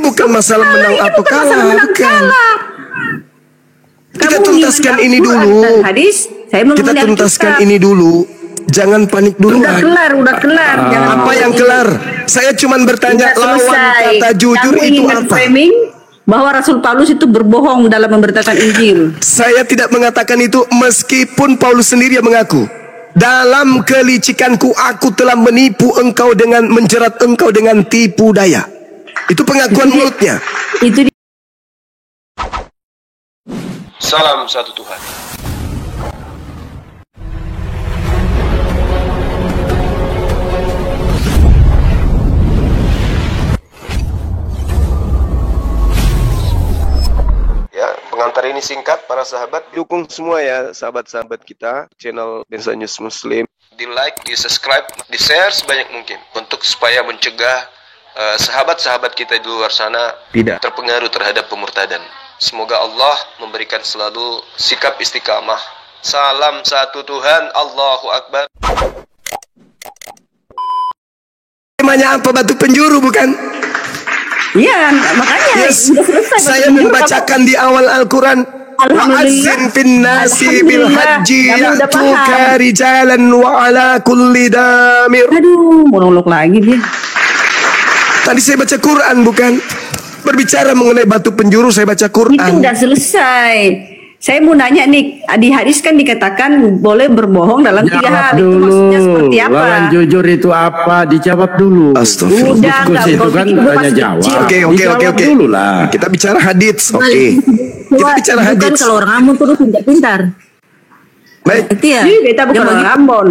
bukan masalah menang atau kalah, bukan. Kita tuntaskan ini dulu. Kita tuntaskan ini dulu. Jangan panik dulu. Udah kelar. Apa yang kelar? Saya cuma bertanya lawan kata jujur itu apa? Framing bahwa Rasul Paulus itu berbohong dalam memberitakan Injil. Saya tidak mengatakan itu, meskipun Paulus sendiri yang mengaku, dalam kelicikanku aku telah menipu engkau dengan menjerat engkau dengan tipu daya. Itu pengakuan mulutnya. Itu Salam satu Tuhan. Ya, pengantar ini singkat para sahabat. Dukung semua ya sahabat-sahabat kita channel Densa News Muslim. Di like, di subscribe, di share sebanyak mungkin untuk supaya mencegah sahabat-sahabat kita di luar sana tidak terpengaruh terhadap pemurtadan. Semoga Allah memberikan selalu sikap istiqamah. Salam satu Tuhan, Allahu Akbar. Temanya apa? Batu penjuru, bukan? iya, makanya Yes. Saya membacakan di awal Al-Quran, wa'adzin fin nasi bil haji ya'tuka rijalan wa ala kulli damir. Aduh, monolog lagi dia. Tadi saya baca Quran, bukan? Berbicara mengenai batu penjuru, saya baca Quran. Itu udah selesai. Saya mau nanya nih, di hadis kan dikatakan boleh berbohong dalam 3 hal. Itu maksudnya seperti apa? Lawan jujur itu apa? Dijawab dulu. Astagfirullah. Udah, Diskusi itu kan hanya jawab. Oke. Dijawab dulu lah. Kita bicara hadits, oke. Kita bicara Bukan hadits. kalau orang Ambon terus pintar-pintar. Baik, Itu ya. Beta bukan orang Ambon.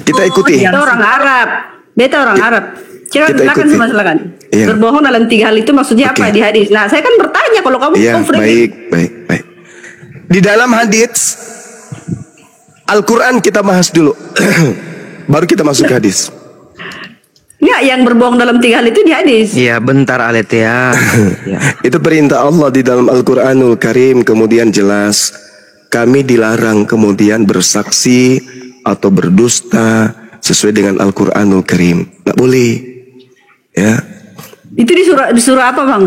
kita ikuti. Beta orang Arab. Beta orang Arab. Kita ikuti. Silakan. Iya. Berbohong dalam 3 hal itu maksudnya apa di hadis? Nah, saya kan bertanya kalau kamu Iya, framing. baik. Di dalam hadits Al-Quran kita bahas dulu. Baru kita masuk ke hadis. Ya, yang berbohong dalam 3 hal itu di hadis. Iya, bentar Aletea. Ya. Itu perintah Allah di dalam Al-Quranul Karim. Kemudian jelas kami dilarang kemudian bersaksi atau berdusta sesuai dengan Al-Quranul Karim. Nggak boleh. Ya. Itu di surah apa, Bang?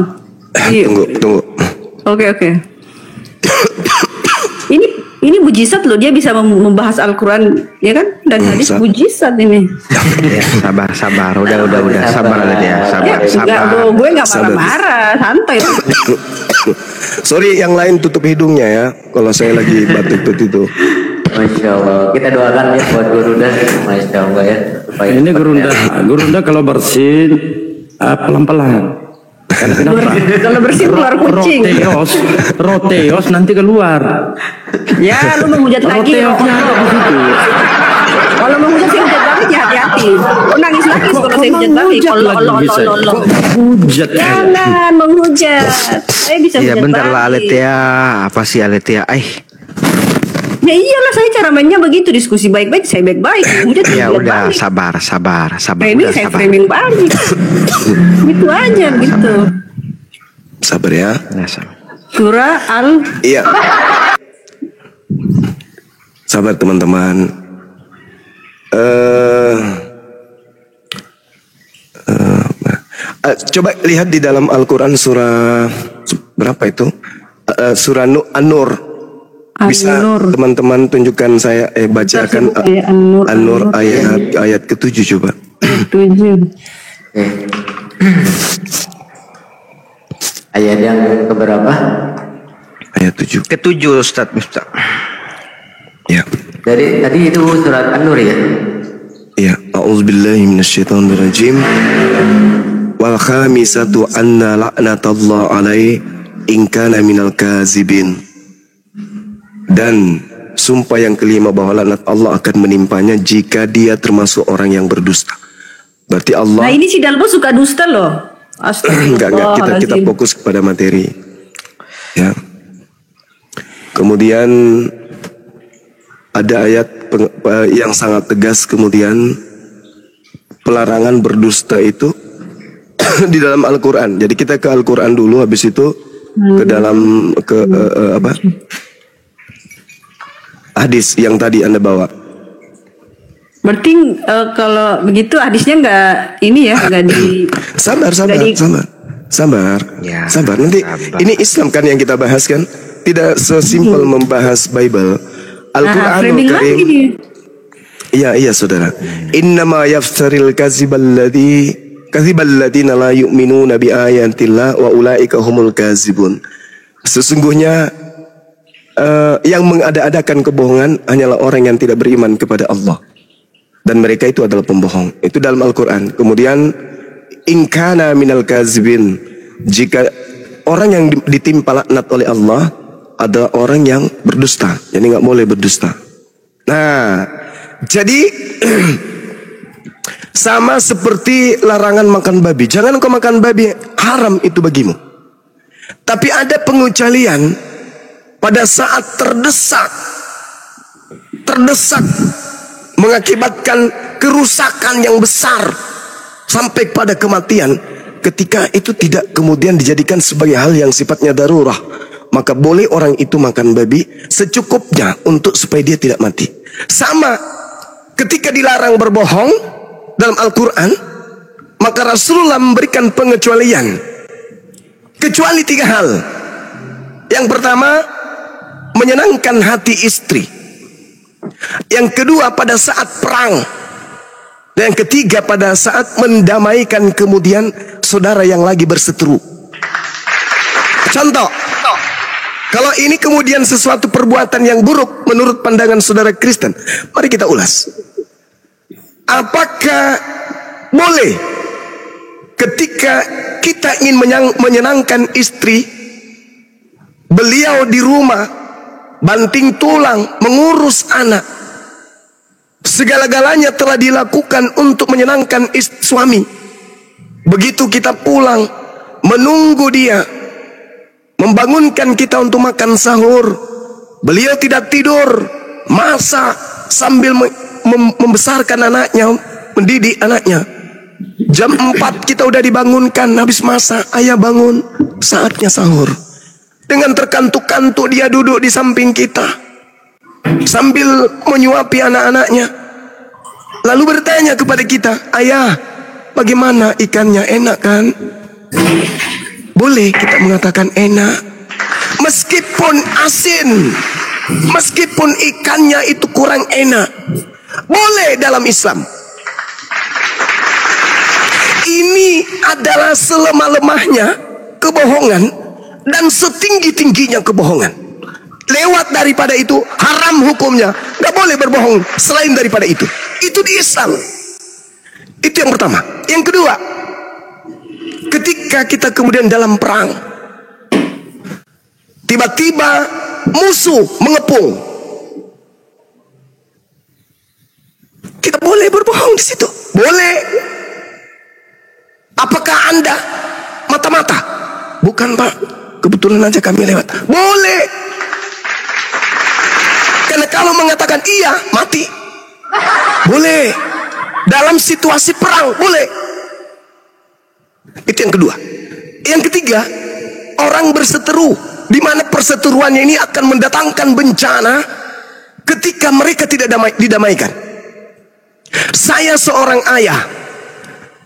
Tunggu. Oke. Ini mujizat loh, dia bisa membahas Al-Quran, ya kan? Dan hadis mujizat ini. Ya, sabar. Udah sabar Aletea. Sabar. Gue nggak marah-marah, santai. Sorry, yang lain tutup hidungnya ya. Kalau saya lagi batuk itu. Masya Allah. Kita doakan ya buat Gurunda. Masya Allah ya. Supaya Ini Gurunda kalau bersin pelan-pelan. Kenapa? Kalau bersih keluar kucing. Roteos nanti keluar. Ya, lu menghujat lagi. Kalau menghujat sih hujat balik ya hati-hati. Lu nangis kalau saya hujat balik. Allah. Hujat. Jangan menghujat. Saya bisa Iya, hujat bentar lah balik. Aletea. Apa sih Aletea? Ya iyalah, saya cara mainnya begitu, diskusi baik-baik, saya baik-baik. Ya udah, sabar. Framing, Udah, saya sabar. framing balik. Gitu aja, gitu. Sabar ya. Ya, sabar. Surah Al. Iya. Sabar teman-teman. Coba lihat di dalam Al-Quran surah berapa itu? Surah An-Nur. Bisa teman-teman tunjukkan saya bacakan An-Nur ayat ke-7 coba. 7. ayat yang keberapa? Ayat 7. Ke-7 Ustaz Miftah. Ya. Dari tadi itu surat An-Nur ya? Ya, a'udzubillahi minasyaitonirrajim. Wal khamisatu anna la'natallah alaihi in kana minal kazibin. Dan sumpah yang kelima bahwa laknat Allah akan menimpanya jika dia termasuk orang yang berdusta. Berarti Allah. Nah, ini si Dalbo suka dusta loh. Enggak, kita fokus kepada materi. Ya. Kemudian ada ayat yang sangat tegas kemudian pelarangan berdusta itu di dalam Al-Quran. Jadi kita ke Al-Quran dulu, habis itu ke dalam hadis yang tadi Anda bawa. Berarti kalau begitu hadisnya nggak ini ya, nggak di. Sabar. Sabar. Ya, Sabar. Nanti sabar. ini Islam kan yang kita bahas kan. Tidak sesimpel membahas Bible. Al-Qur'anul framing lagi Karim. dia. Iya saudara. Innama yaftaril kadziballadzina la yu'minuna bi ayatillah wa ulaika humul kadzibun. Sesungguhnya yang mengada-adakan kebohongan hanyalah orang yang tidak beriman kepada Allah. Dan mereka itu adalah pembohong. Itu dalam Al-Qur'an. Kemudian in kana minal kadzibin, jika orang yang ditimpa laknat oleh Allah adalah orang yang berdusta. Jadi nggak boleh berdusta. Nah, jadi sama seperti larangan makan babi. Jangan kau makan babi, haram itu bagimu. Tapi ada pengecualian pada saat terdesak mengakibatkan kerusakan yang besar sampai pada kematian. Ketika itu tidak kemudian dijadikan sebagai hal yang sifatnya darurah, maka boleh orang itu makan babi secukupnya untuk supaya dia tidak mati. Sama ketika dilarang berbohong dalam Al-Quran, maka Rasulullah memberikan pengecualian. Kecuali 3 hal. Yang pertama, menyenangkan hati istri. Yang kedua, pada saat perang. Dan yang ketiga, pada saat mendamaikan kemudian saudara yang lagi berseteru. Contoh, kalau ini kemudian sesuatu perbuatan yang buruk menurut pandangan saudara Kristen, mari kita ulas. Apakah boleh ketika kita ingin menyenangkan istri, beliau di rumah banting tulang mengurus anak, segala-galanya telah dilakukan untuk menyenangkan suami. Begitu kita pulang, menunggu dia, membangunkan kita untuk makan sahur, beliau tidak tidur, masak sambil membesarkan anaknya, mendidik anaknya. Jam 4 kita udah dibangunkan, habis masak, ayah bangun, saatnya sahur. Dengan terkantuk-kantuk dia duduk di samping kita sambil menyuapi anak-anaknya, lalu bertanya kepada kita, ayah, bagaimana ikannya, enak kan? Boleh kita mengatakan enak, meskipun asin, meskipun ikannya itu kurang enak, boleh dalam Islam. Ini adalah selemah-lemahnya kebohongan dan setinggi-tingginya kebohongan. Lewat daripada itu haram hukumnya. Gak boleh berbohong selain daripada itu. Itu di Islam. Itu yang pertama. Yang kedua, ketika kita kemudian dalam perang, tiba-tiba musuh mengepung, kita boleh berbohong di situ? Boleh. Apakah Anda mata-mata? Bukan Pak, kebetulan aja kami lewat. Boleh. Karena kalau mengatakan iya, mati. Boleh. Dalam situasi perang, boleh. Itu yang kedua. Yang ketiga, orang berseteru, di mana perseteruannya ini akan mendatangkan bencana ketika mereka tidak didamaikan. Saya seorang ayah,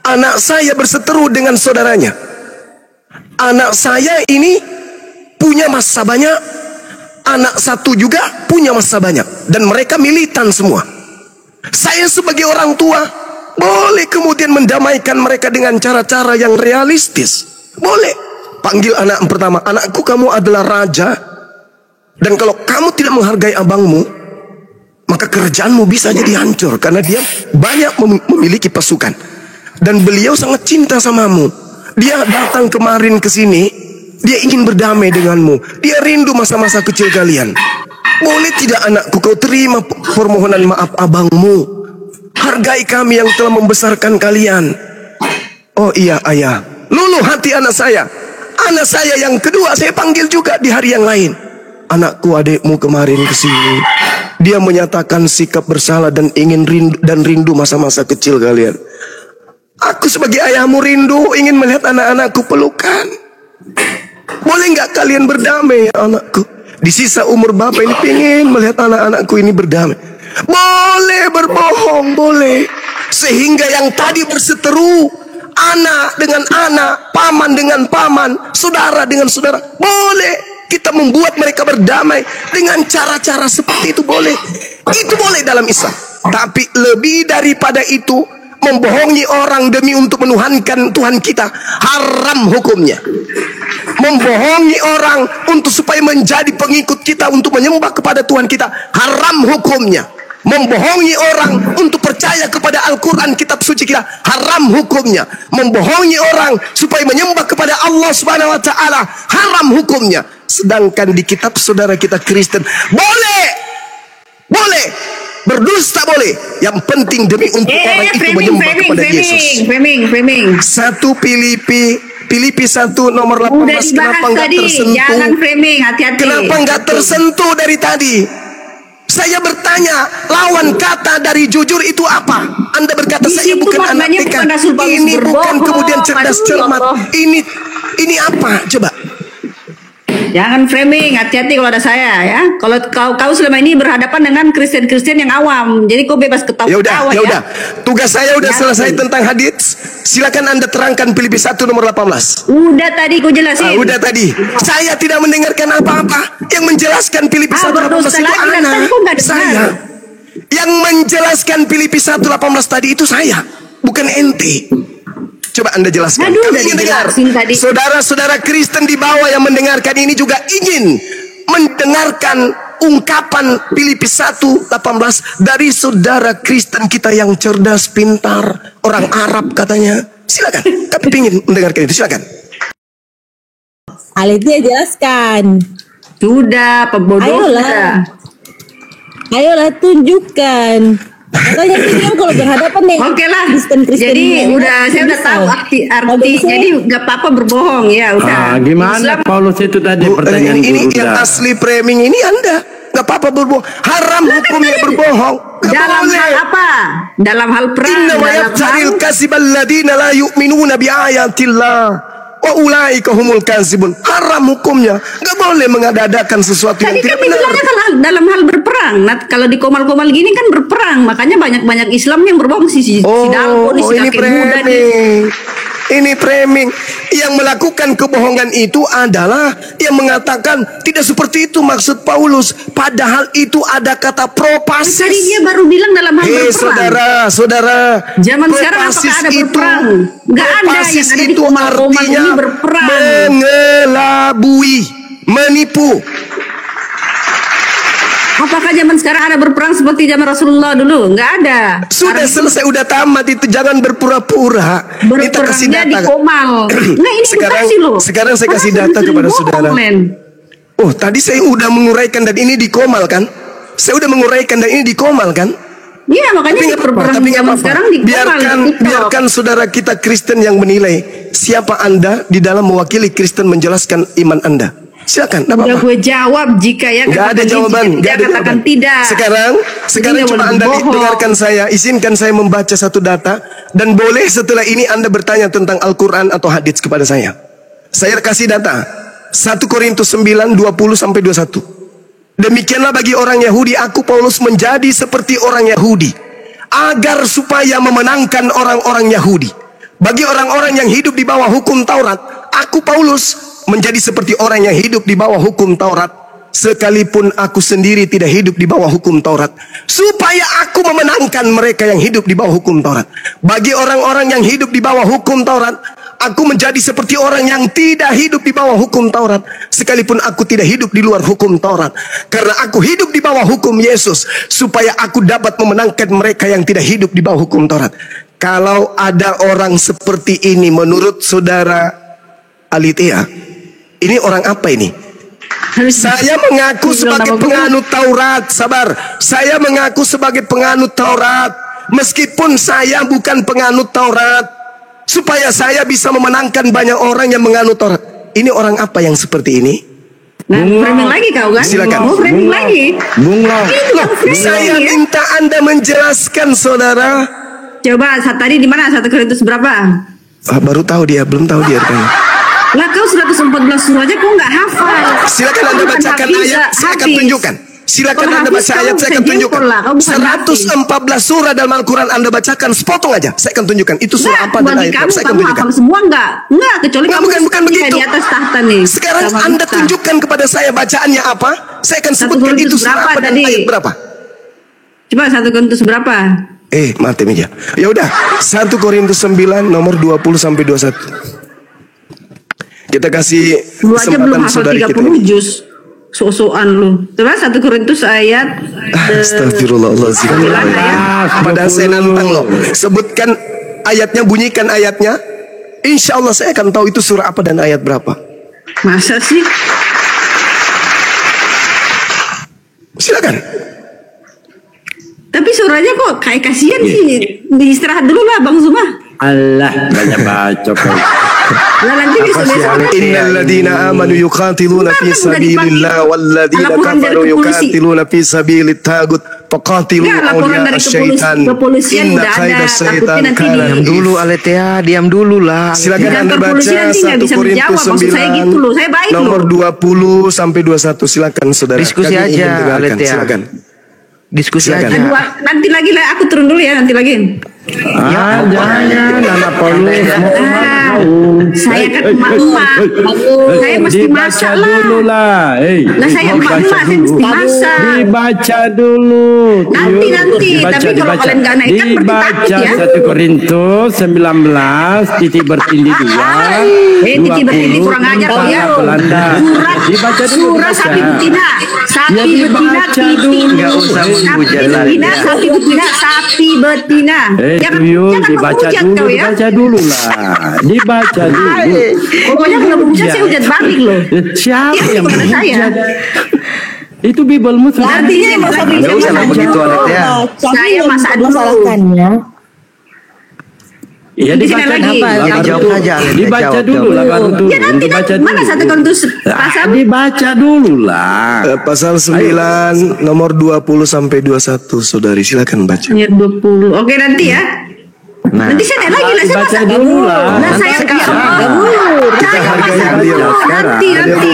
anak saya berseteru dengan saudaranya. Anak saya ini punya massa banyak, anak satu juga punya massa banyak, dan mereka militan semua. Saya sebagai orang tua boleh kemudian mendamaikan mereka dengan cara-cara yang realistis. Boleh. Panggil anak pertama, anakku, kamu adalah raja, dan kalau kamu tidak menghargai abangmu, maka kerjaanmu bisa jadi hancur, karena dia banyak memiliki pasukan, dan beliau sangat cinta samamu. Dia datang kemarin ke sini, dia ingin berdamai denganmu, dia rindu masa-masa kecil kalian. Boleh tidak anakku kau terima permohonan maaf abangmu? Hargai kami yang telah membesarkan kalian. Oh iya ayah. Luluh hati anak saya. Anak saya yang kedua saya panggil juga di hari yang lain. Anakku, adikmu kemarin ke sini, dia menyatakan sikap bersalah dan ingin rindu masa-masa kecil kalian. Aku sebagai ayahmu rindu, ingin melihat anak-anakku pelukan. Boleh nggak kalian berdamai ya anakku? Di sisa umur bapak ini pengen melihat anak-anakku ini berdamai. Boleh berbohong, boleh. Sehingga yang tadi berseteru anak dengan anak, paman dengan paman, saudara dengan saudara. Boleh kita membuat mereka berdamai dengan cara-cara seperti itu, boleh. Itu boleh dalam Islam. Tapi lebih daripada itu, membohongi orang demi untuk menuhankan Tuhan kita, haram hukumnya. Membohongi orang untuk supaya menjadi pengikut kita untuk menyembah kepada Tuhan kita, haram hukumnya. Membohongi orang untuk percaya kepada Al-Quran, kitab suci kita, haram hukumnya. Membohongi orang supaya menyembah kepada Allah Subhanahu wa Ta'ala, haram hukumnya. Sedangkan di kitab saudara kita Kristen, boleh berdusta, boleh. Yang penting demi untuk orang itu menyembah kepada Yesus. Framing. 1 Filipi 1 nomor 18. Udah Kenapa nggak tersentuh? Jangan framing, hati-hati. Kenapa nggak tersentuh dari tadi? Saya bertanya, lawan kata dari jujur itu apa? Anda berkata Di saya situ bukan anak maknanya TK. bukan Rasul Paulus Ini bukan berbohong. kemudian cerdas Aduh, cermat. Allah. Ini apa? Coba. Jangan framing, hati-hati kalau ada saya ya. Kalau kau selama ini berhadapan dengan Kristen-Kristen yang awam, jadi kau bebas ketawa. Ya udah. Tugas saya udah Ya, selesai tentang hadits. Silakan Anda terangkan Filipi 1 nomor 18. Udah tadi kau jelasin. Udah tadi. Saya tidak mendengarkan apa-apa. Yang menjelaskan Filipi 1 18 berdosa itu lagi, dan anak. kau nggak dengar. Saya. Yang menjelaskan Filipi 1 18 tadi itu saya, bukan ente. Coba Anda jelaskan. Aduh, Kami udah ingin dengar. dijelasin tadi. Saudara-saudara Kristen di bawah yang mendengarkan ini juga ingin mendengarkan ungkapan Filipi 1 18 dari saudara Kristen kita yang cerdas, pintar, orang Arab katanya. Silakan. Kami ingin mendengarkan itu. Silakan. Alitia jelaskan. Sudah, pembodoh. Ayolah tunjukkan. Makanya bilang kalau berhadapan dengan Oke lah. Kristen-Kristen Jadi yang udah saya udah bisa. tahu arti. Bagi saya- Jadi nggak apa-apa berbohong ya udah. Gimana Islam- Paulus itu tadi pertanyaan ini guru yang dah. asli framing ini Anda nggak apa-apa berbohong. Haram hukumnya berbohong. Nggak Dalam boleh. hal apa? Dalam hal perang. Inna ma dalam yaftaril hal- kasibal ladina la yu'minuna bi ayatillah wa ulaika humul kazibun. Haram hukumnya. Nggak boleh mengada-adakan sesuatu yang Tadi kan tidak benar. dibilangnya kan dalam hal berperang. Nah, kalau di komal-komal gini kan berperang, makanya banyak Islam yang berbohong si Dalpo, si ini kakek muda nih. framing. Ini framing. Yang melakukan kebohongan itu adalah yang mengatakan tidak seperti itu maksud Paulus. Padahal itu ada kata propasis. Tadi dia baru bilang dalam hal Hei berperang. saudara. Zaman sekarang Propasis apakah ada itu- berperang? Nggak ada, propasis yang ada di itu komal-komal artinya ini berperang. mengelabui, menipu. Apakah zaman sekarang ada berperang seperti zaman Rasulullah dulu? Nggak ada. Sudah selesai, udah tamat itu, jangan berpura-pura. Kita kasih Berperangnya di data. komal. Nah ini edukasi loh. Sekarang saya kasih Masa data bisa kepada dibohong, saudara. Len? Oh, tadi saya udah menguraikan dan ini di komal kan? Saya udah menguraikan dan ini di komal kan? Iya makanya Tapi di nggak apa-apa, berperang tapi nggak zaman apa-apa. sekarang di komal. Biarkan, di TikTok. biarkan saudara kita Kristen yang menilai siapa Anda di dalam mewakili Kristen menjelaskan iman Anda. Silakan, nggak Udah apa-apa. gue jawab jika ya. Nggak ada katakan jawaban, tidak, nggak ada katakan jawaban. tidak. Sekarang nggak coba boleh Anda bohong. dengarkan saya, izinkan saya membaca satu data dan boleh setelah ini Anda bertanya tentang Al-Quran atau hadits kepada saya. Saya kasih data 1 Korintus 9 20 sampai 21. Demikianlah bagi orang Yahudi, aku Paulus menjadi seperti orang Yahudi agar supaya memenangkan orang-orang Yahudi. Bagi orang-orang yang hidup di bawah hukum Taurat, aku Paulus menjadi seperti orang yang hidup di bawah hukum Taurat, sekalipun aku sendiri tidak hidup di bawah hukum Taurat, supaya aku memenangkan mereka yang hidup di bawah hukum Taurat. Bagi orang-orang yang hidup di bawah hukum Taurat, aku menjadi seperti orang yang tidak hidup di bawah hukum Taurat, sekalipun aku tidak hidup di luar hukum Taurat, karena aku hidup di bawah hukum Yesus, supaya aku dapat memenangkan mereka yang tidak hidup di bawah hukum Taurat. Kalau ada orang seperti ini menurut saudara Alitia, ini orang apa ini? Saya mengaku sebagai penganut Taurat. Sabar. Saya mengaku sebagai penganut Taurat, meskipun saya bukan penganut Taurat, supaya saya bisa memenangkan banyak orang yang menganut Taurat. Ini orang apa yang seperti ini? Nah, framing lagi kau kan? Silakan. Mau framing lagi? Bunglon. Ini juga framing Saya ya. minta Anda menjelaskan, saudara. Coba tadi di mana 1 Korintus berapa? Baru tahu dia, belum tahu dia. Lah kau sudah ke 14 surah aja kau nggak hafal. Silakan Anda Kau bukan bacakan hafiz, ayat, saya akan hafiz. tunjukkan. Silakan Kalau Anda hafiz baca kamu ayat, saya bisa akan tunjukkan. jempol lah, kamu bukan hafiz. 114 surah dalam Al-Quran Anda bacakan, sepotong aja. Saya akan tunjukkan. Itu surah apa dan bagi ayat kamu, apa. Saya akan kamu tunjukkan. hafal semua enggak? Enggak, kecuali Enggak, kamu bukan di begitu. atas tahta nih. Sekarang sama Anda kita. tunjukkan kepada saya bacaannya apa. Saya akan 1 sebutkan Korintus itu surah berapa apa dan tadi? ayat berapa. Coba 1 Korintus berapa? Mati meja. Ya udah, 1 Korintus 9 nomor 20 sampai 21. Kita kasih Lu aja belum kesempatan hafal saudari kita 30 ini. juz. So-soan lu. Coba 1 Korintus ayat Astagfirullahaladzim. Padahal saya nantang loh. Sebutkan ayatnya, bunyikan ayatnya. Insya Allah saya akan tahu itu surah apa dan ayat berapa. Masa sih? Silakan. Tapi surahnya kok kayak kasihan sih. Istirahat dulu lah Bang Zuma. Allah, banyak bacot. Lah nanti besok-besok Innal ladina amanu yuqatiluna fi sabilillah wal ladina kafaru yuqatiluna fi sabilit tagut faqatilu Enggak, laporan awliya dari asyaitan. kepolisian Inna udah ada. kaida syaitan Takutnya nanti kana Diam dulu Aletea, diam dulu lah. Silakan Dan Anda baca kepolisian nanti nggak 1 bisa Korintus menjawab. Maksud saya gitu loh, saya baik 9 nomor loh. 20 sampai 21. Silakan saudara. Diskusi Kami ingin aja, dengarkan. Aletea. Silakan. Diskusi Silakan. aja. Aduh, nanti lagi lah, aku turun dulu ya, nanti lagi. Jangan, anak Paulus. Saya kan emak-emak. Saya mesti masak lah. dulu lah. Lah saya emak-emak, saya mesti masak. Dibaca dulu. Nanti, tapi kalau kalian nggak naik kan berarti takut Dibaca ya. 1 Korintus 19 titik bertindih 2. Titik bertindih kurang ajar kau ya. Belanda. Dibaca dulu. Surah sapi betina. Sapi Ya, betina dibaca dulu. titik. Nggak usah Sapi menghujat lah, betina, ya. sapi betina, sapi betina. Tuyul, dibaca menghujat dulu, kau ya. dibaca dulu lah. Dibaca dulu. Pokoknya kalau menghujat saya hujat balik loh. Siapa Ya, yang kepada saya. menghujat? Itu Bibelmu sudah. Artinya masa Nggak usah lah begitu Aletea. Saya masak dulu. Masalahkannya. Ya Di sini dibaca lagi. dulu. Yang Baru jawab tuh. saja, Aletea, Dibaca jawab, dulu lah baru tuh. Ya nanti Dibaca mana dulu. 1 Korintus pasal? Dibaca dulu lah. Pasal 9 nomor 20 sampai 21. Saudari silakan baca. Ayat 20. Oke nanti ya. Nah, Nanti saya naik lagi lah, saya Baca masak dulu lah. Nah, Nanti saya sekarang. Saya hargai masak beliau dulu. sekarang. Nanti.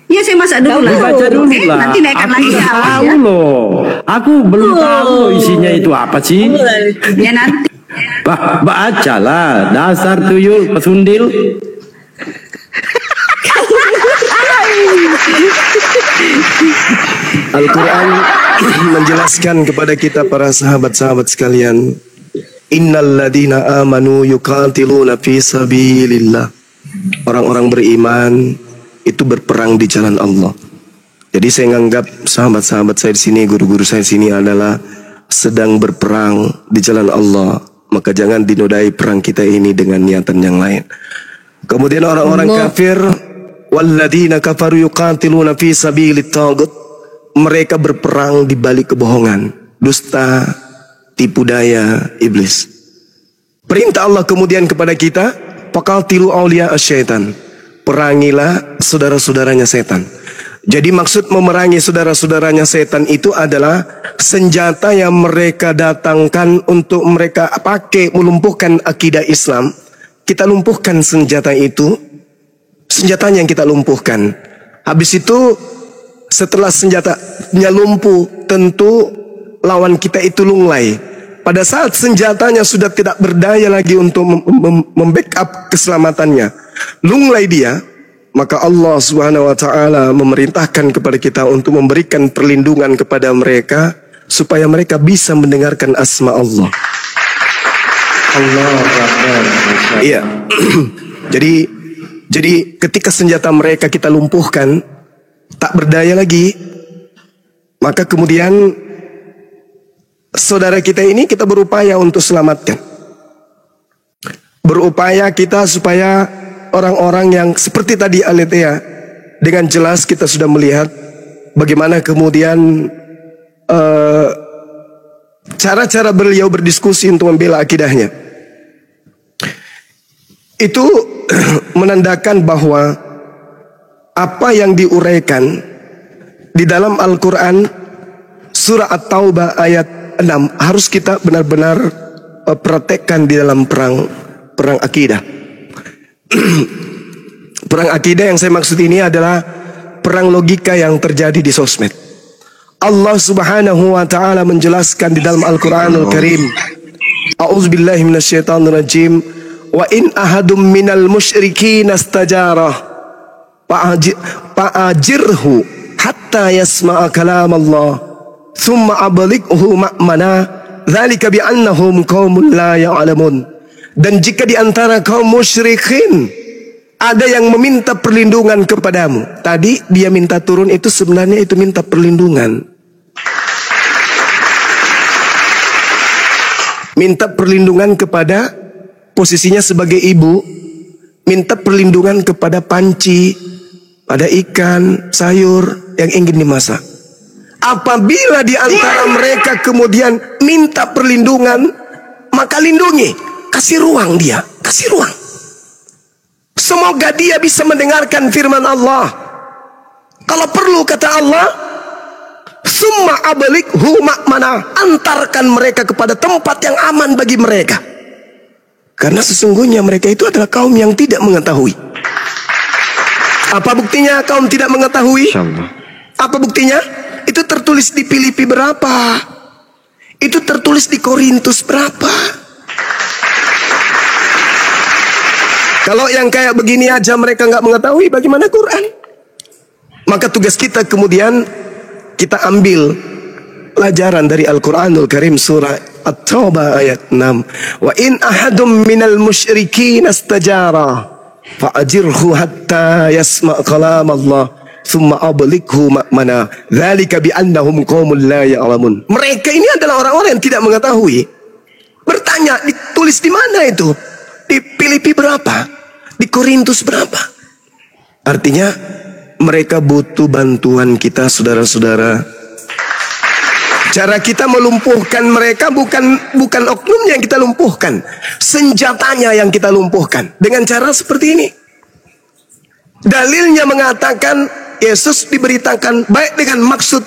Ya saya masak dulu lah. Dibaca dulu Oke, lah. nanti naikkan Aku lagi ya. tahu awas ya. loh. Aku belum tahu loh isinya itu apa sih. Ya nanti. Baca lah. Dasar tuyul pesundil. Al-Quran menjelaskan kepada kita para sahabat-sahabat sekalian, innal ladina amanu yuqatiluna fi sabilillah. Orang-orang beriman itu berperang di jalan Allah. Jadi saya menganggap sahabat-sahabat saya di sini, guru-guru saya di sini adalah sedang berperang di jalan Allah. Maka jangan dinodai perang kita ini dengan niatan yang lain. Kemudian orang-orang kafir, walladina kafaru yuqatiluna fi sabilit tagut. Mereka berperang di balik kebohongan, dusta, tipu daya iblis. Perintah Allah kemudian kepada kita, faqatilu awliya asyaitan. Perangilah saudara-saudaranya setan. Jadi maksud memerangi saudara-saudaranya setan itu adalah senjata yang mereka datangkan untuk mereka pakai melumpuhkan akidah Islam. Kita lumpuhkan senjata itu, senjatanya yang kita lumpuhkan. Habis itu setelah senjatanya lumpuh, tentu lawan kita itu lunglai. Pada saat senjatanya sudah tidak berdaya lagi untuk membackup keselamatannya, lunglai dia, maka Allah Subhanahu wa taala memerintahkan kepada kita untuk memberikan perlindungan kepada mereka supaya mereka bisa mendengarkan asma Allah. Iya. Jadi ketika senjata mereka kita lumpuhkan, tak berdaya lagi, maka kemudian saudara kita ini kita berupaya untuk selamatkan. Berupaya kita supaya orang-orang yang seperti tadi Aletea, dengan jelas kita sudah melihat bagaimana kemudian cara-cara beliau berdiskusi untuk membela akidahnya. Itu menandakan bahwa apa yang diuraikan di dalam Al-Quran surah At-Taubah ayat 6 harus kita benar-benar praktekkan di dalam perang akidah. Perang akidah yang saya maksud ini adalah perang logika yang terjadi di sosmed. Allah Subhanahu wa taala menjelaskan di dalam Al-Qur'anul Karim. A'udzubillahi minasyaitonirrajim. Wa in ahadum minal musyrikin astajara fa'ajirhu hatta yasma'a kalam Allah thumma ablighu ma'mana dzalika bi'annahum qaumun la ya'lamun. Dan jika di antara kaum musyrikin ada yang meminta perlindungan kepadamu, tadi dia minta turun itu sebenarnya itu minta perlindungan. Minta perlindungan kepada posisinya sebagai ibu, minta perlindungan kepada panci, pada ikan, sayur yang ingin dimasak. Apabila di antara mereka kemudian minta perlindungan, maka lindungi, kasih ruang dia, kasih ruang. Semoga dia bisa mendengarkan firman Allah. Kalau perlu kata Allah, summa ablighu ma'mana, antarkan mereka kepada tempat yang aman bagi mereka. Karena sesungguhnya mereka itu adalah kaum yang tidak mengetahui. Apa buktinya kaum tidak mengetahui? Apa buktinya? Itu tertulis di Filipi berapa? Itu tertulis di Korintus berapa? Kalau yang kayak begini aja mereka nggak mengetahui, bagaimana Quran? Maka tugas kita kemudian kita ambil pelajaran dari Al-Quranul Karim surah At-Taubah ayat 6. Wa in ahadum minal musyrikin astajara fa'ajirhu hatta yasma' kalam Allah thumma ablighu ma'mana dzalika bi'annahum qaumun la ya'lamun. Mereka ini adalah orang-orang yang tidak mengetahui. Bertanya, ditulis di mana itu? Di Filipi berapa? Di Korintus berapa? Artinya mereka butuh bantuan kita, saudara-saudara. Cara kita melumpuhkan mereka bukan oknumnya yang kita lumpuhkan, senjatanya yang kita lumpuhkan dengan cara seperti ini. Dalilnya mengatakan Yesus diberitakan baik dengan maksud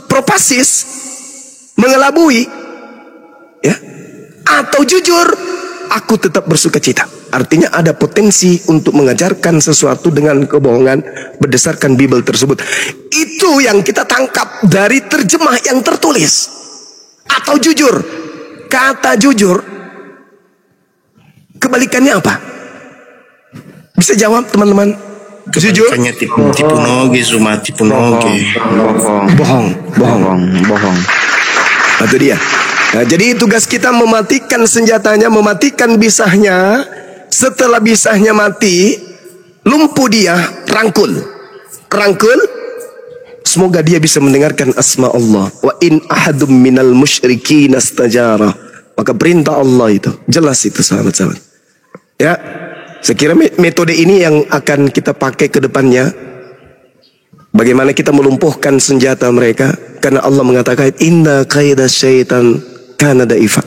propasis, mengelabui, ya, atau jujur, aku tetap bersukacita. Artinya ada potensi untuk mengajarkan sesuatu dengan kebohongan berdasarkan Bible tersebut. Itu yang kita tangkap dari terjemah yang tertulis. Atau jujur. Kata jujur, kebalikannya apa? Bisa jawab teman-teman? Jujur? Kebalikannya tipu noge, Zuma, tipu noge. Bohong. Nah, itu dia. Nah, jadi tugas kita mematikan senjatanya, mematikan bisahnya. Setelah bisahnya mati, lumpuh dia, rangkul. Semoga dia bisa mendengarkan asma Allah. Wa in ahadum minal musyrikin astajara. Maka perintah Allah itu jelas itu, sahabat-sahabat. Ya, saya kira metode ini yang akan kita pakai ke depannya. Bagaimana kita melumpuhkan senjata mereka? Karena Allah mengatakan inna kaida syaitan kana da'ifa.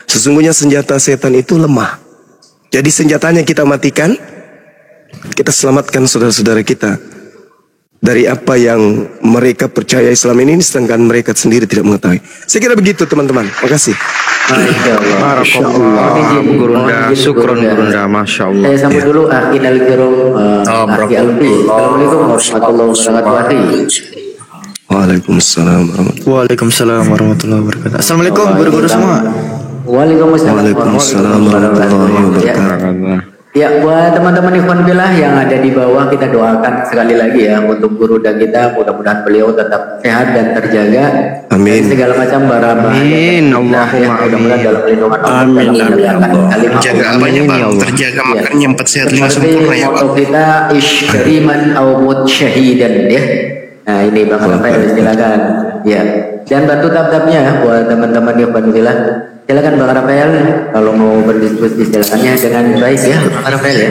Sesungguhnya senjata setan itu lemah. Jadi senjatanya kita matikan, kita selamatkan saudara-saudara kita dari apa yang mereka percaya Islam ini, sedangkan mereka sendiri tidak mengetahui. Saya kira begitu teman-teman. Makasih. Masya Allah. Gurunda, syukron Gurunda, Masya Allah. Saya sambut dulu Akhi Al-Kiram, Akhi Alfi. Assalamualaikum warahmatullahi wabarakatuh. Waalaikumsalam warahmatullahi wabarakatuh. Assalamualaikum guru-guru semua. Waalaikumsalam warahmatullahi wabarakatuh. Ya, buat teman-teman ikhwan fillah yang ada di bawah, kita doakan sekali lagi ya untuk guru dan kita, mudah-mudahan beliau tetap sehat dan terjaga. Amin. Dari segala macam bara bahaya. Amin. Allahumma mudah-mudahan dalam lindungan Allah. Amin. Terjaga apanya Bang? Terjaga makannya 4 sehat 5 sempurna ya Bang. Kita isyriman au mut syahidan ya. Nah ini Bang Rafael, silakan. Ya. Dan bantu tab-tabnya ya buat teman-teman ikhwan fillah. Silakan Bang Rafael, kalau mau berdiskusi silakannya dengan baik ya Bang Rafael ya.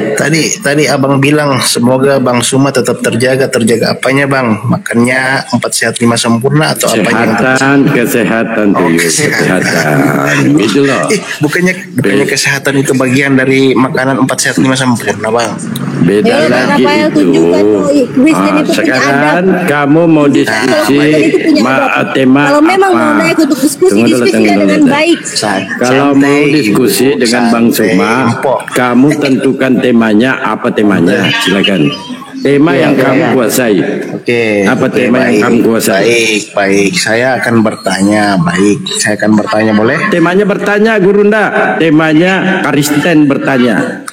Tadi abang bilang semoga Bang Suma tetap terjaga apanya Bang? Makannya 4 sehat 5 sempurna atau apanya? Kesehatan. Itu loh. Bukannya kesehatan itu bagian dari makanan 4 sehat 5 sempurna Bang? Beda lagi itu. Sekarang kamu mau diskusi tema kalau memang apa? mau naik untuk diskusi dengan baik. Kalau mau diskusi dengan Bang Suma, kamu tentukan temanya apa temanya, silakan. tema yang kamu kuasai. Oke. Apa tema yang kamu kuasai? Baik. Saya akan bertanya. Boleh? Temanya bertanya, Gurunda. Temanya Kristen bertanya.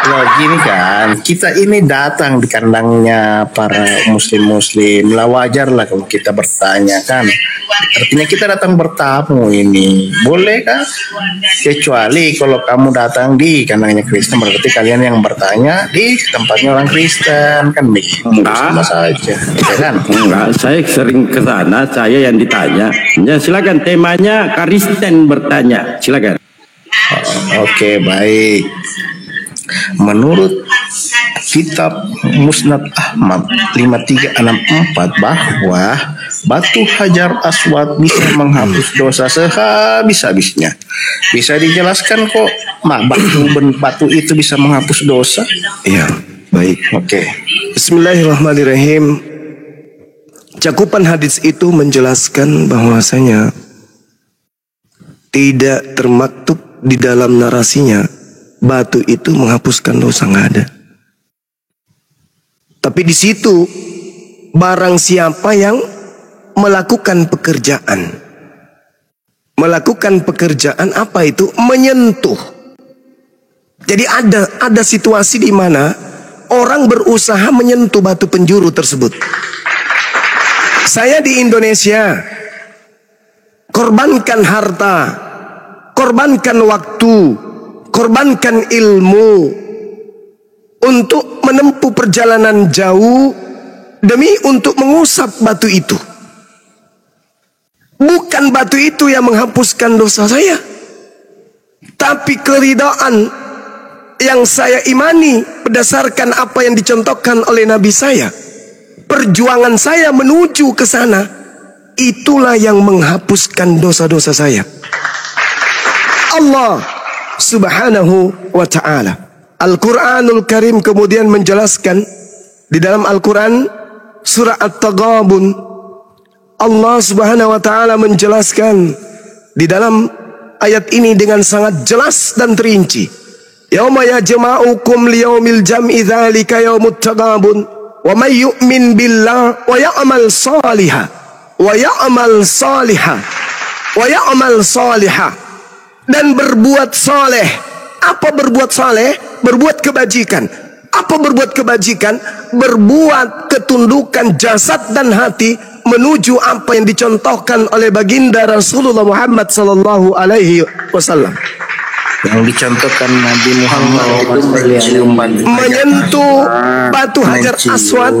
Loh, gini kan, kita ini datang di kandangnya para muslim-muslim, lah wajar lah kalau kita bertanya kan. Artinya kita datang bertamu ini, boleh kan? Kecuali kalau kamu datang di kandangnya Kristen, berarti kalian yang bertanya di tempatnya orang Kristen kan begitu. Sama saja, ya kan? Enggak, saya sering ke sana, saya yang ditanya. Ya silakan, temanya Kristen bertanya, silakan. Oke, baik. Menurut kitab Musnad Ahmad 5364 bahwa batu Hajar Aswad bisa menghapus dosa sehabis-habisnya. Bisa dijelaskan kok, batu itu bisa menghapus dosa? Iya, baik. Oke. Bismillahirrahmanirrahim. Cakupan hadis itu menjelaskan bahwasanya tidak termaktub di dalam narasinya batu itu menghapuskan dosa, nggak ada. Tapi di situ barang siapa yang melakukan pekerjaan apa itu? Menyentuh. Jadi ada situasi di mana orang berusaha menyentuh batu penjuru tersebut. Saya di Indonesia korbankan harta, korbankan waktu, korbankan ilmu untuk menempuh perjalanan jauh demi untuk mengusap batu itu. Bukan batu itu yang menghapuskan dosa saya, tapi keridaan yang saya imani berdasarkan apa yang dicontohkan oleh Nabi saya. Perjuangan saya menuju ke sana, itulah yang menghapuskan dosa-dosa saya. Allah Subhanahu wa ta'ala, Al-Quranul Karim kemudian menjelaskan di dalam Al-Quran surah At-Taghabun, Allah Subhanahu wa ta'ala menjelaskan di dalam ayat ini dengan sangat jelas dan terinci. Yauma yajma'ukum liyaumil jam'i dzalika yaumut taghabun wa may yu'min billah wa ya'mal salihah dan berbuat saleh. Apa berbuat saleh? Berbuat kebajikan. Apa berbuat kebajikan? Berbuat ketundukan jasad dan hati menuju apa yang dicontohkan oleh baginda Rasulullah Muhammad sallallahu alaihi wasallam. Yang dicontohkan Nabi Muhammad itu menyentuh batu Hajar Aswad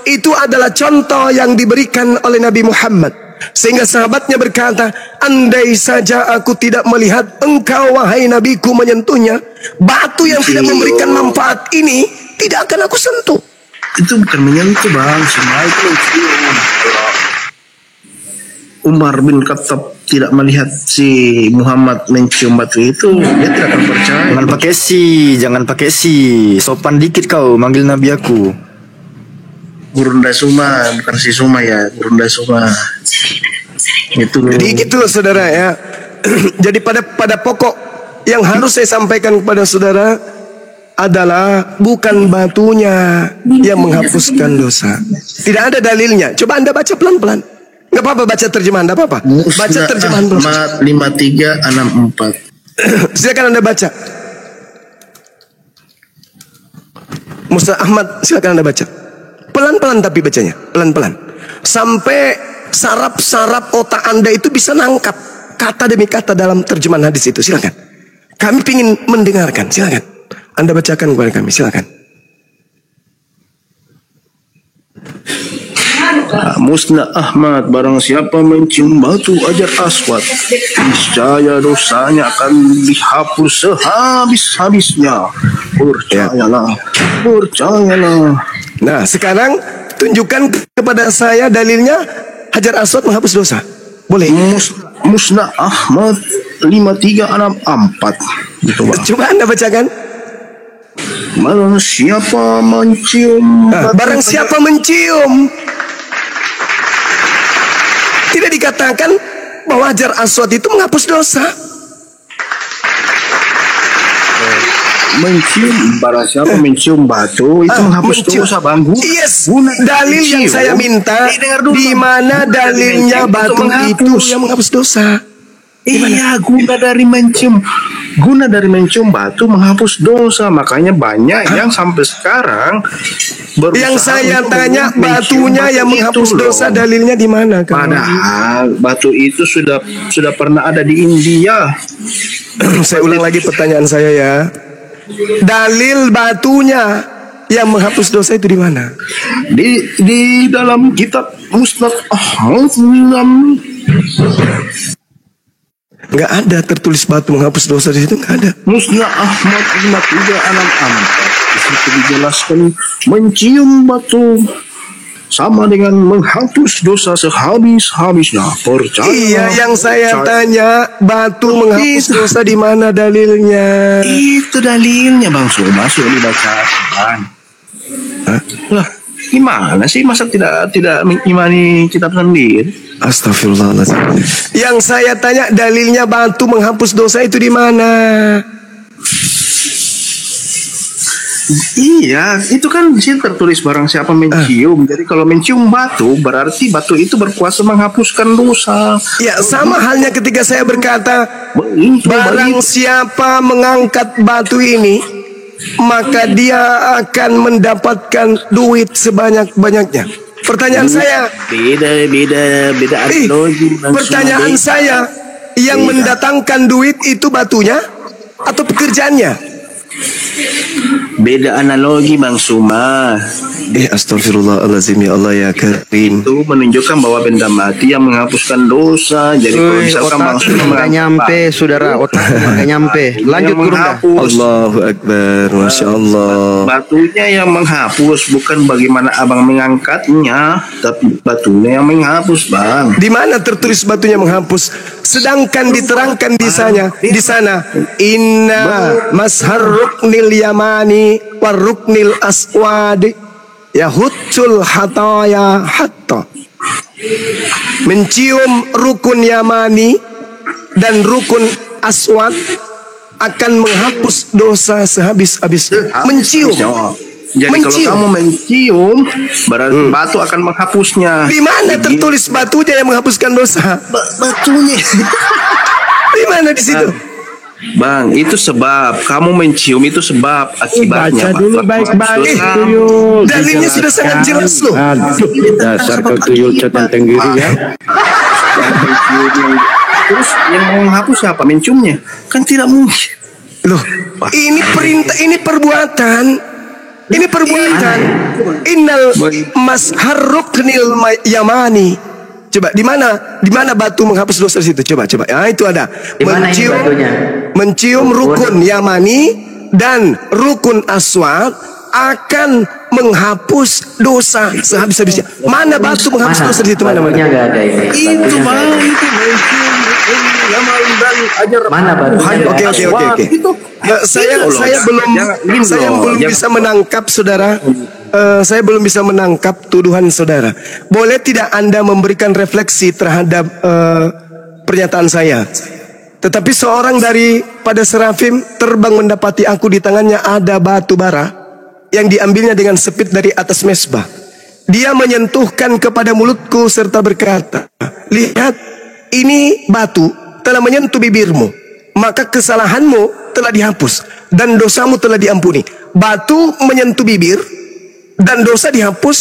itu adalah contoh yang diberikan oleh Nabi Muhammad. Sehingga sahabatnya berkata, andai saja aku tidak melihat engkau wahai nabiku menyentuhnya, batu yang tidak memberikan manfaat ini tidak akan aku sentuh. Itu bukan menyentuh bang, semua itu mencium. Umar bin Khattab tidak melihat si Muhammad mencium batu itu, dia tidak akan percaya. Jangan pakai si, sopan dikit kau manggil nabi aku. Gurunda Suma, bukan si Suma ya, Gurunda Suma. Itu. Jadi gitu loh saudara ya. Jadi pada pokok yang harus saya sampaikan kepada saudara adalah bukan batunya yang menghapuskan dosa. Tidak ada dalilnya. Coba Anda baca pelan-pelan. Nggak apa-apa baca terjemahan, nggak apa-apa. Baca terjemahan pelan. 5364. Silakan Anda baca. Musnad Ahmad, silakan Anda baca. Pelan-pelan tapi bacanya, pelan-pelan. Sampai saraf-saraf otak Anda itu bisa nangkap kata demi kata dalam terjemahan hadis itu. Silakan. Kami ingin mendengarkan, silakan. Anda bacakan kepada kami, silakan. Musnad Ahmad, barang siapa mencium batu Hajar Aswad, niscaya dosanya akan dihapus sehabis-habisnya. Percayalah. Nah, sekarang tunjukkan kepada saya dalilnya Hajar Aswad menghapus dosa. Boleh? Musnad Ahmad 5364. Gitu, Bang. Coba Anda bacakan. Barang siapa mencium barang siapa mencium. Tidak dikatakan bahwa Hajar Aswad itu menghapus dosa. mencium, barang siapa mencium batu itu menghapus mencium. dosa, Bang. Yes, Guna dalil yang mencium. saya minta, Dengar dulu, di mana Bang. dalilnya Guna dari batu mencium itu yang menghapus dosa? Iya, guna dari mencium batu menghapus dosa. Makanya banyak yang sampai sekarang berusaha Yang saya untuk tanya, mencium batunya batu yang itu menghapus loh. dosa, dalilnya di mana? Padahal batu itu sudah pernah ada di India. Saya ulang lagi pertanyaan saya ya. Dalil batunya yang menghapus dosa itu di mana? Di dalam kitab Musnad Ahmad. Nggak ada tertulis batu menghapus dosa di situ, nggak ada. Musnad Ahmad 5364. Di situ dijelaskan mencium batu sama dengan menghapus dosa sehabis-habisnya. Percaya. Iya, yang saya tanya, batu menghapus dosa di mana dalilnya? Itu dalilnya, Bang Suma, sudah dibacakan. Lah, gimana sih, masa tidak mengimani kitab sendiri? Astagfirullahaladzim. Yang saya tanya, dalilnya batu menghapus dosa itu di mana? Iya, itu kan di sini tertulis barang siapa mencium. Jadi kalau mencium batu, berarti batu itu berkuasa menghapuskan dosa. Ya, sama halnya ketika saya berkata, barang siapa mengangkat batu ini, maka dia akan mendapatkan duit sebanyak-banyaknya. Pertanyaan saya, Beda analogi. pertanyaan saya, yang mendatangkan duit itu batunya atau pekerjaannya? Beda analogi, Bang Suma. Astagfirullahaladzim, ya Allah ya Karim. Itu menunjukkan bahwa benda mati yang menghapuskan dosa. Jadi kalau misalkan Bang Suma Nggak nyampe, saudara, otak nggak nyampe. Lanjut guru dah. Allahu Akbar, Masya Allah. Batunya yang menghapus, bukan bagaimana abang mengangkatnya, tapi batunya yang menghapus, Bang. Di mana tertulis batunya menghapus? Sedangkan diterangkan di sana, inna mashar ruknil yamani waruknil aswadi yahutul hataya hatta. Mencium rukun yamani dan rukun aswad akan menghapus dosa sehabis-habisnya. Mencium. Jadi kalau kamu mencium, berarti batu akan menghapusnya. Di mana tertulis batunya yang menghapuskan dosa? Batunya. Di mana di situ? Bang, itu sebab kamu mencium itu sebab akibatnya. Baca dulu baik-baik tuyul. Dalilnya sudah sangat jelas loh. Aduh, dasar kau tuyul catatan tenggiri ya. Terus yang mau menghapus siapa? Menciumnya? Kan tidak mungkin. Loh, ini perintah, ini perbuatan. Ini perbuatan. Innal masharruknil yamani. Coba di mana batu menghapus dosa di situ? Coba. Ah, itu ada. Mencium rukun yamani dan rukun aswad akan menghapus dosa sehabis-habisnya. Mana batu menghapus dosa di situ? Mana? Batunya nggak ada ini. Itu Bang, itu mencium yaman dan ajar. Mana batunya? Oke. Saya belum bisa menangkap, saudara. Saya belum bisa menangkap tuduhan saudara. Boleh tidak Anda memberikan refleksi terhadap pernyataan saya? Tetapi seorang daripada serafim terbang mendapati aku, di tangannya ada batu bara yang diambilnya dengan sepit dari atas mesbah. Dia menyentuhkan kepada mulutku serta berkata, lihat, ini batu telah menyentuh bibirmu, maka kesalahanmu telah dihapus dan dosamu telah diampuni. Batu menyentuh bibir dan dosa dihapus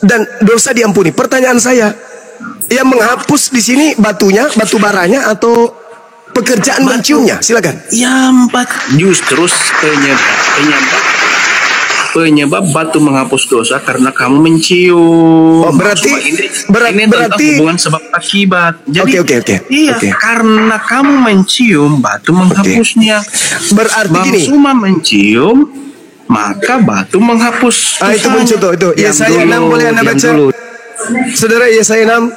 dan dosa diampuni. Pertanyaan saya, yang menghapus di sini batunya, batu baranya atau pekerjaan menciumnya? Silakan. Justru penyebab batu menghapus dosa karena kamu mencium. Oh, berarti hubungan sebab akibat. Jadi Oke. Iya, karena kamu mencium, batu menghapusnya. Berarti gini. Cuma mencium, maka batu menghapus. Itu mencontoh itu. Yesaya 6 boleh Anda baca? Saudara, Yesaya 6,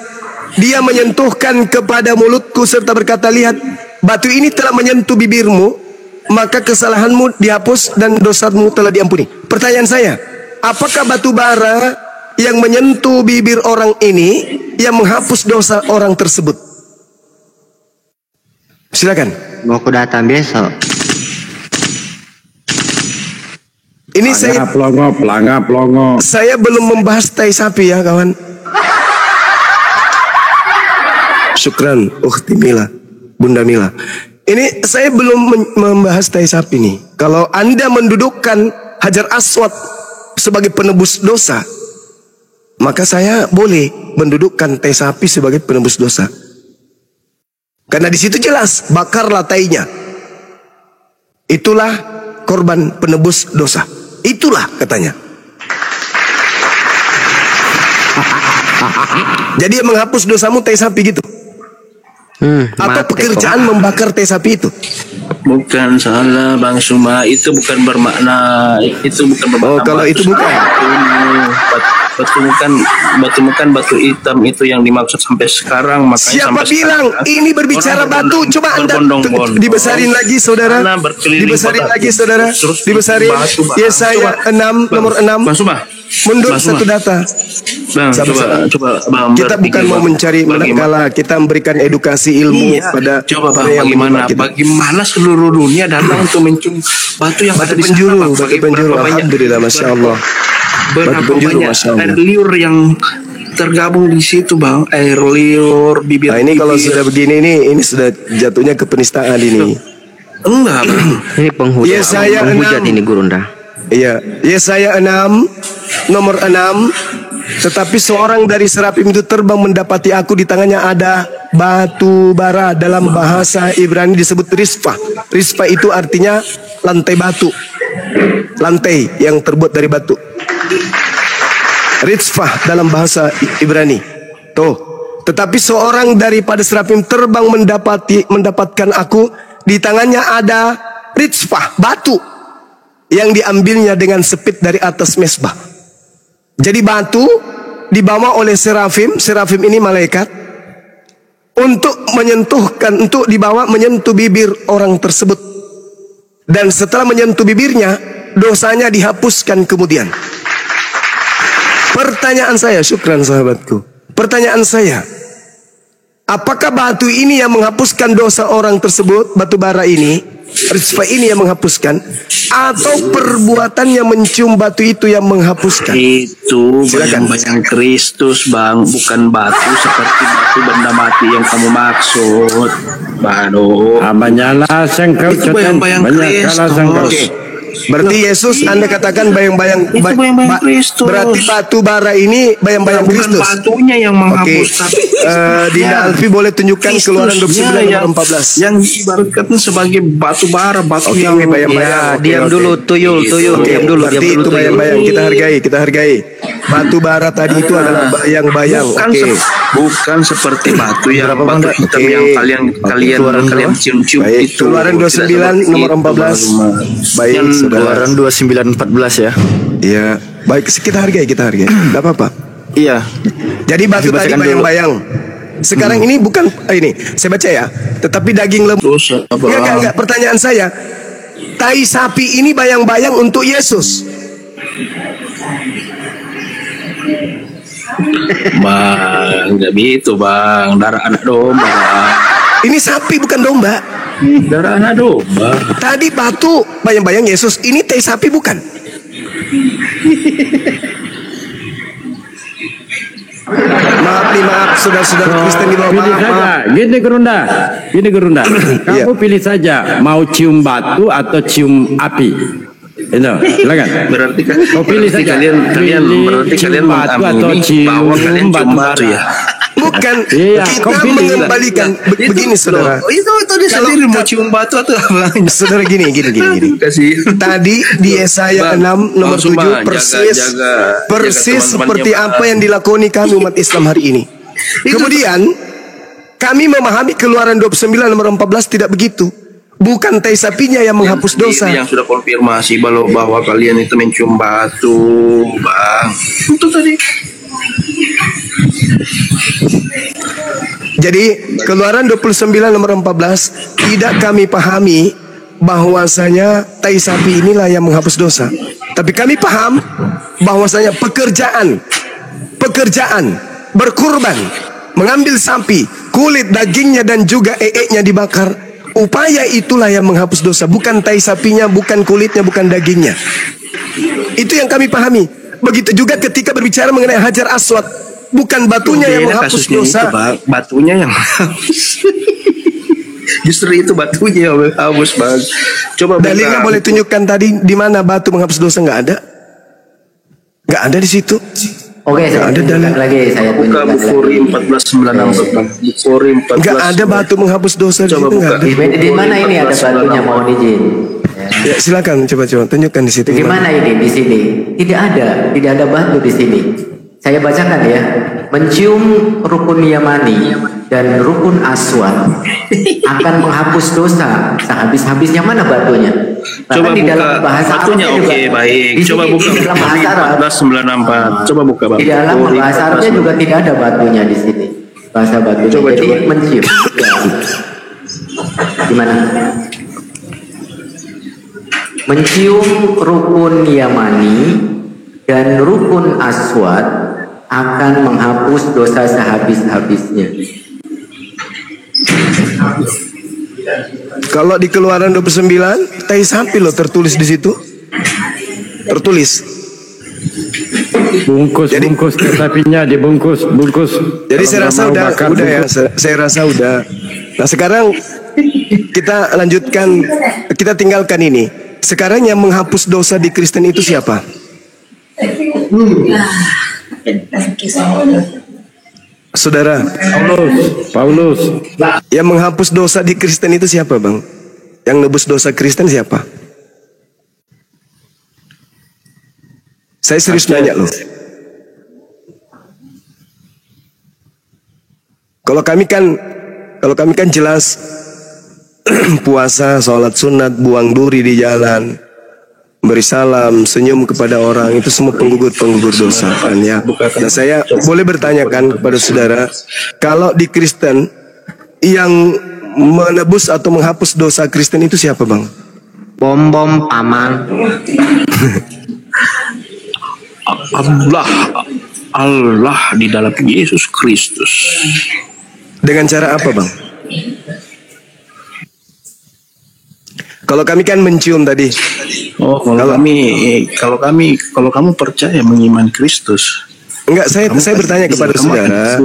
dia menyentuhkan kepada mulutku serta berkata, lihat, batu ini telah menyentuh bibirmu, maka kesalahanmu dihapus dan dosamu telah diampuni. Pertanyaan saya, apakah batu bara yang menyentuh bibir orang ini yang menghapus dosa orang tersebut? Silakan. Mau aku datang besok. Ini pelongo. saya belum membahas tai sapi ya kawan. Syukran, Ukhti Mila, Bunda Mila. Ini saya belum membahas tai sapi nih. Kalau Anda mendudukkan Hajar Aswad sebagai penebus dosa, maka saya boleh mendudukkan tai sapi sebagai penebus dosa. Karena di situ jelas, bakarlah tainya. Itulah korban penebus dosa. Itulah katanya. Jadi yang menghapus dosamu tai sapi gitu. Atau pekerjaan membakar tai sapi itu. Bukan salah Bang Suma, itu bukan bermakna, itu bukan bermakna. Oh, kalau itu bukan. Batu hitam itu yang dimaksud sampai sekarang. Makanya siapa sampai bilang sekarang, ini berbicara batu? Coba Anda dibesarin lagi saudara. Dibesarin lagi saudara. Dibesarin. Yesaya 6 nomor 6. Bang Suma, mundur satu data. Bang, coba Bang, kita bukan mau mencari manakala, kita memberikan edukasi ilmu pada coba Bang, bagaimana seluruh dunia datang untuk mencium batu yang ada di sana, batu penjuru. Alhamdulillah, masya Allah. Berapa banyak air liur yang tergabung di situ Bang, air liur, bibir. Nah ini kalau sudah begini ini sudah jatuhnya ke penistaan ini. Enggak Bang. Ini penghujat. Yesaya 6 ini Gurunda. Iya, Yesaya 6 nomor 6. Tetapi seorang dari serafim itu terbang mendapati aku, di tangannya ada batu bara. Dalam bahasa Ibrani disebut risfah. Risfah itu artinya lantai batu, lantai yang terbuat dari batu. Risfah dalam bahasa Ibrani. Tuh. Tetapi seorang daripada serafim terbang mendapatkan aku, di tangannya ada risfah, batu yang diambilnya dengan sepit dari atas mesbah. Jadi batu dibawa oleh serafim. Serafim ini malaikat, untuk dibawa menyentuh bibir orang tersebut. Dan setelah menyentuh bibirnya, dosanya dihapuskan kemudian. Pertanyaan saya, syukran sahabatku. Pertanyaan saya, apakah batu ini yang menghapuskan dosa orang tersebut, batu bara ini, risfa ini yang menghapuskan, atau perbuatannya mencium batu itu yang menghapuskan? Itu bayang-bayang Kristus Bang, bukan batu seperti batu benda mati yang kamu maksud. Baru Abanyalah sengkau itu bayang-bayang Kristus. Berarti Yesus Anda katakan bayang-bayang Kristus. Berarti batu bara ini bayang-bayang Kristus. Bukan batunya yang menghapus, tapi Dinda Alfi boleh tunjukkan Keluaran 29 nomor 14 yang diibaratkan sebagai batu bara, batu yang bayang-bayang. Diam dulu, tuyul. Diam dulu. Berarti itu bayang-bayang, kita hargai. Batu bara tadi itu adalah bayang-bayang. Bukan seperti batu yang batu hitam yang kalian cium-cium itu. Keluaran 29 nomor 14. Baik, Keluaran 29:14 ya. Iya, baik, kita hargai. Enggak apa-apa. Iya. Jadi batu tadi bayang-bayang. Sekarang ini bukan ini, saya baca ya. Tetapi daging lembu. Enggak, pertanyaan saya. Tai sapi ini bayang-bayang untuk Yesus. Bang, enggak gitu Bang, darah anak domba Bang. Ini sapi bukan domba. Darah anak domba. Tadi batu bayang-bayang Yesus, ini tai sapi bukan? Maaf saudara-saudara Kristen di bawah. Pilih saja, gini Gerunda. Kamu pilih saja, mau cium batu atau cium api. Itu, silakan. Berarti kan kau pilih saja. Kalian batu atau cium batu bara ya. Bukan, iya, kita mengembalikan begini saudara. Itu dia sendiri mau cium batu atau apa? Saudara gini. Tadi di Yesaya 6 nomor 7 persis seperti apa yang dilakoni kami umat Islam hari ini. Kemudian kami memahami Keluaran 29 nomor 14 tidak begitu. Bukan tai sapinya yang menghapus dosa. Yang sudah konfirmasi bahwa kalian itu mencium batu, Bang. Itu tadi. Jadi Keluaran 29 nomor 14 tidak kami pahami bahwasanya tai sapi inilah yang menghapus dosa. Tapi kami paham bahwasanya pekerjaan berkurban, mengambil sapi, kulit, dagingnya dan juga eeknya dibakar, upaya itulah yang menghapus dosa, bukan tai sapinya, bukan kulitnya, bukan dagingnya. Itu yang kami pahami. Begitu juga ketika berbicara mengenai Hajar Aswad, bukan batunya yang Beda menghapus kasusnya dosa. itu, Bang. Batunya yang menghapus. Justru itu batunya yang menghapus, Bang. Coba Dalilnya buka. boleh tunjukkan tadi di mana batu menghapus dosa? Nggak ada. Nggak ada di situ. Oke, saya ada tunjukkan dalil. lagi. Saya Buka tunjukkan Bukhari lagi. 1496, Bang. Bukhari 14. Nggak ada batu menghapus dosa di Coba situ. Nggak buka. ada. Di mana ini ada batunya, mohon izin. Ya silakan coba tunjukkan di situ. Bagaimana ini di sini? Tidak ada batu di sini. Saya bacakan ya. Mencium rukun Yamani dan rukun Aswad akan menghapus dosa sehabis-habisnya. Mana batunya? Bahkan Coba di buka dalam bahasa batunya. Arabnya Oke, juga- baik. di Coba sini, buka di dalam bahasa Arab. 1494. Coba buka, Bang. Di dalam Bukhari bahasa Arabnya 1496. juga tidak ada batunya di sini. Bahasa batunya. Coba, Jadi coba. mencium. Ya. Gimana? Mencium rukun Yamani dan rukun Aswad akan menghapus dosa sehabis-habisnya. Kalau di Keluaran 29, tai sapi loh tertulis di situ. Tertulis. Bungkus sapinya dibungkus. Jadi Kalau saya nggak rasa mau udah bakar, ya. bungkus. Saya rasa udah. Nah sekarang kita lanjutkan. Kita tinggalkan ini. Sekarang yang menghapus dosa di Kristen itu siapa? Saudara, Paulus. yang menghapus dosa di Kristen itu siapa, Bang? Yang nebus dosa Kristen siapa? Saya serius nanya loh. Kalau kami kan jelas puasa, sholat sunat, buang duri di jalan, beri salam, senyum kepada orang, itu semua penggugur dosa kan ya. Nah saya boleh bertanyakan kepada saudara, kalau di Kristen yang menebus atau menghapus dosa Kristen itu siapa, Bang? Bom paman. Allah di dalam Yesus Kristus. Dengan cara apa, Bang? Kalau kami kan mencium tadi. Oh, kalau kamu percaya mengiman Kristus. Enggak, saya bertanya kepada saudara,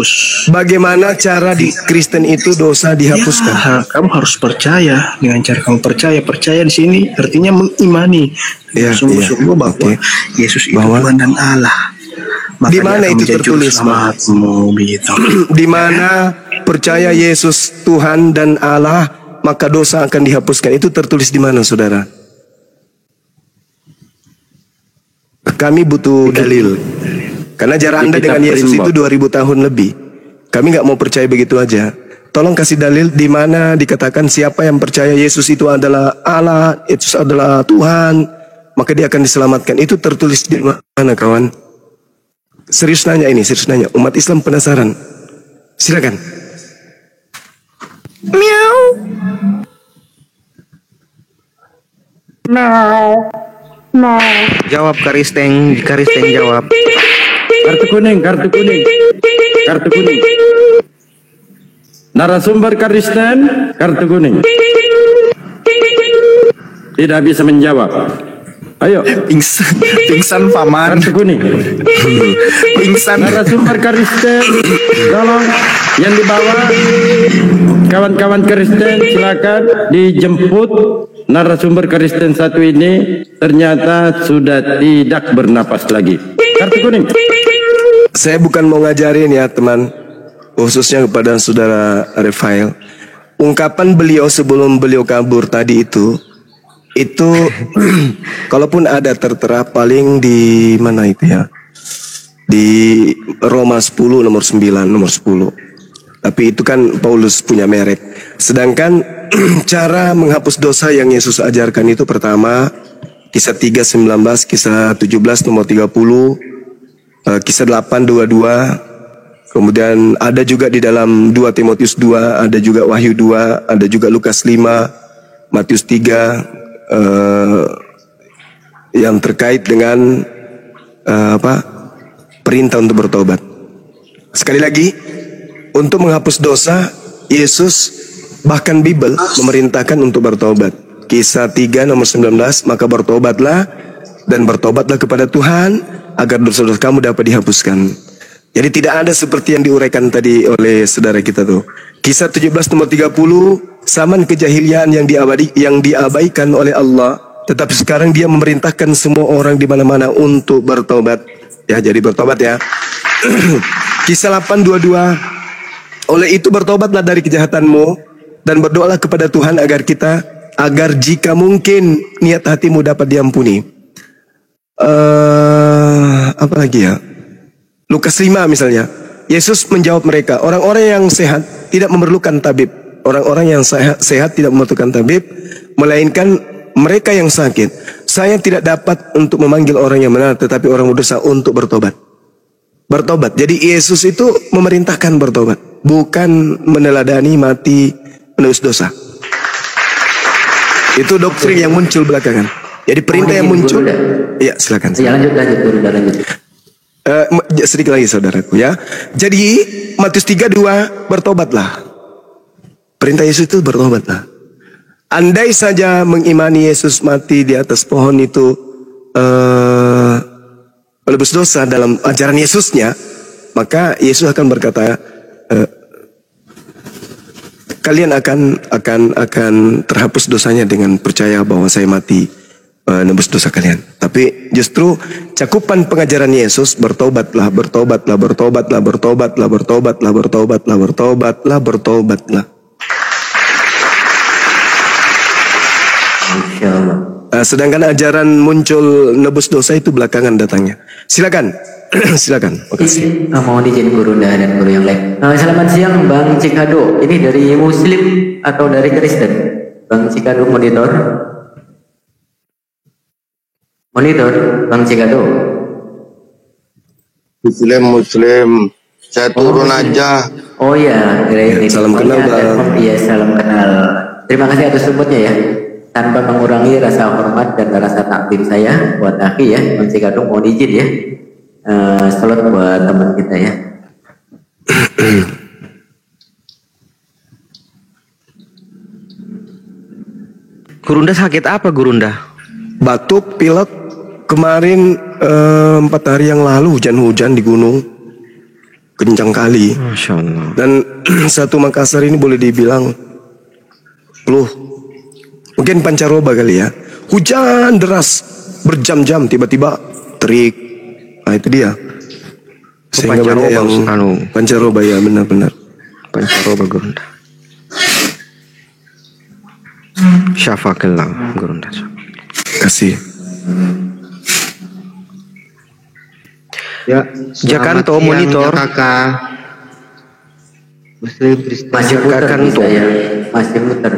bagaimana cara di Kristen itu dosa dihapuskan? Ya, kamu harus percaya. Dengan cara kamu percaya di sini artinya mengimani Ya, sungguh-sungguh iya. bahwa Oke. Yesus itu Bahwa- Tuhan dan Allah. Maka Di mana dia akan itu menjadi tertulis, juru selamatmu, gitu. Di mana percaya Yesus Tuhan dan Allah, maka dosa akan dihapuskan. Itu tertulis di mana, saudara? Kami butuh dalil. Karena jarak Anda dengan Yesus itu 2000 tahun lebih. Kami nggak mau percaya begitu aja. Tolong kasih dalil di mana dikatakan siapa yang percaya Yesus itu adalah Allah, Yesus adalah Tuhan, maka dia akan diselamatkan. Itu tertulis di mana, kawan? Serius nanya ini, serius nanya. Umat Islam penasaran. Silakan. Jawab Karisteng jawab. Kartu kuning. Narasumber Kristen, kartu kuning. Tidak bisa menjawab. Ayo, Pingsan paman. kartu kuning. Pingsan. Narasumber Kristen, tolong yang di bawah, kawan-kawan Kristen silakan dijemput. Narasumber Kristen satu ini ternyata sudah tidak bernapas lagi. Kartu kuning. Saya bukan mau ngajarin ya teman, khususnya kepada saudara Refael. Ungkapan beliau sebelum beliau kabur tadi itu kalaupun ada tertera paling di mana itu ya, di Roma 10 nomor 9 nomor 10. Tapi itu kan Paulus punya merek. Sedangkan cara menghapus dosa yang Yesus ajarkan itu pertama kisah 3:19, kisah 17 nomor 30, kisah 8:22. Kemudian ada juga di dalam 2 Timotius 2, ada juga Wahyu 2, ada juga Lukas 5, Matius 3, yang terkait dengan perintah untuk bertobat. Sekali lagi, untuk menghapus dosa, Yesus bahkan Bible memerintahkan untuk bertobat. Kisah 3 nomor 19, maka bertobatlah dan bertobatlah kepada Tuhan agar dosa-dosa kamu dapat dihapuskan. Jadi tidak ada seperti yang diuraikan tadi oleh saudara kita tuh. Kisah 17 nomor 30, zaman kejahilian yang diabaikan oleh Allah, tetapi sekarang Dia memerintahkan semua orang di mana-mana untuk bertobat. Ya, jadi bertobat ya. Kisah 8:22, oleh itu bertobatlah dari kejahatanmu dan berdoalah kepada Tuhan agar jika mungkin niat hatimu dapat diampuni. Apa lagi ya? Lukas 5 misalnya. Yesus menjawab mereka, orang-orang yang sehat tidak memerlukan tabib. Orang-orang yang sehat tidak memerlukan tabib, melainkan mereka yang sakit. Saya tidak dapat untuk memanggil orang yang benar, tetapi orang berdosa untuk bertobat. Bertobat. Jadi Yesus itu memerintahkan bertobat, bukan meneladani mati menebus dosa. Itu doktrin yang muncul belakangan. Jadi perintah yang muncul. Iya, silakan. Ya, lanjut. Sedikit lagi saudaraku ya. Jadi Matius 3:2, bertobatlah. Perintah Yesus itu bertobatlah. Andai saja mengimani Yesus mati di atas pohon itu menebus dosa dalam ajaran Yesusnya, maka Yesus akan berkata, kalian akan terhapus dosanya dengan percaya bahwa saya mati nebus dosa kalian. Tapi justru cakupan pengajaran Yesus, bertobatlah. Sedangkan ajaran muncul nebus dosa itu belakangan datangnya. Silakan. Silakan. Makasih. Mohon izin guru dan guru yang lain. Selamat siang Bang Cikado. Ini dari Muslim atau dari Kristen? Bang Cikado monitor. Bang Cikado. Muslim. Saya turun aja. Oh ya, ini. Salam kenal Bang. Iya, salam kenal. Terima kasih atas supportnya ya. Tanpa mengurangi rasa hormat dan rasa takdim saya buat akhi ya, Bang Cikado mohon izin ya. Salat buat teman kita ya. Gurunda sakit apa Gurunda? Batuk, pilek. Kemarin 4 hari yang lalu hujan-hujan di gunung, kencang kali. Masya Allah. Dan satu Makassar ini boleh dibilang peluh. Mungkin pancaroba kali ya. Hujan deras berjam-jam, tiba-tiba terik. Nah itu dia. Sehingga banyak yang pancaroba ya, benar-benar. Pancaroba Gurunda. Syafaqillah Gurunda. Kasih. Ya, Jakarta monitor. Muslim Kristen. Masih muter di saya. Masih muter.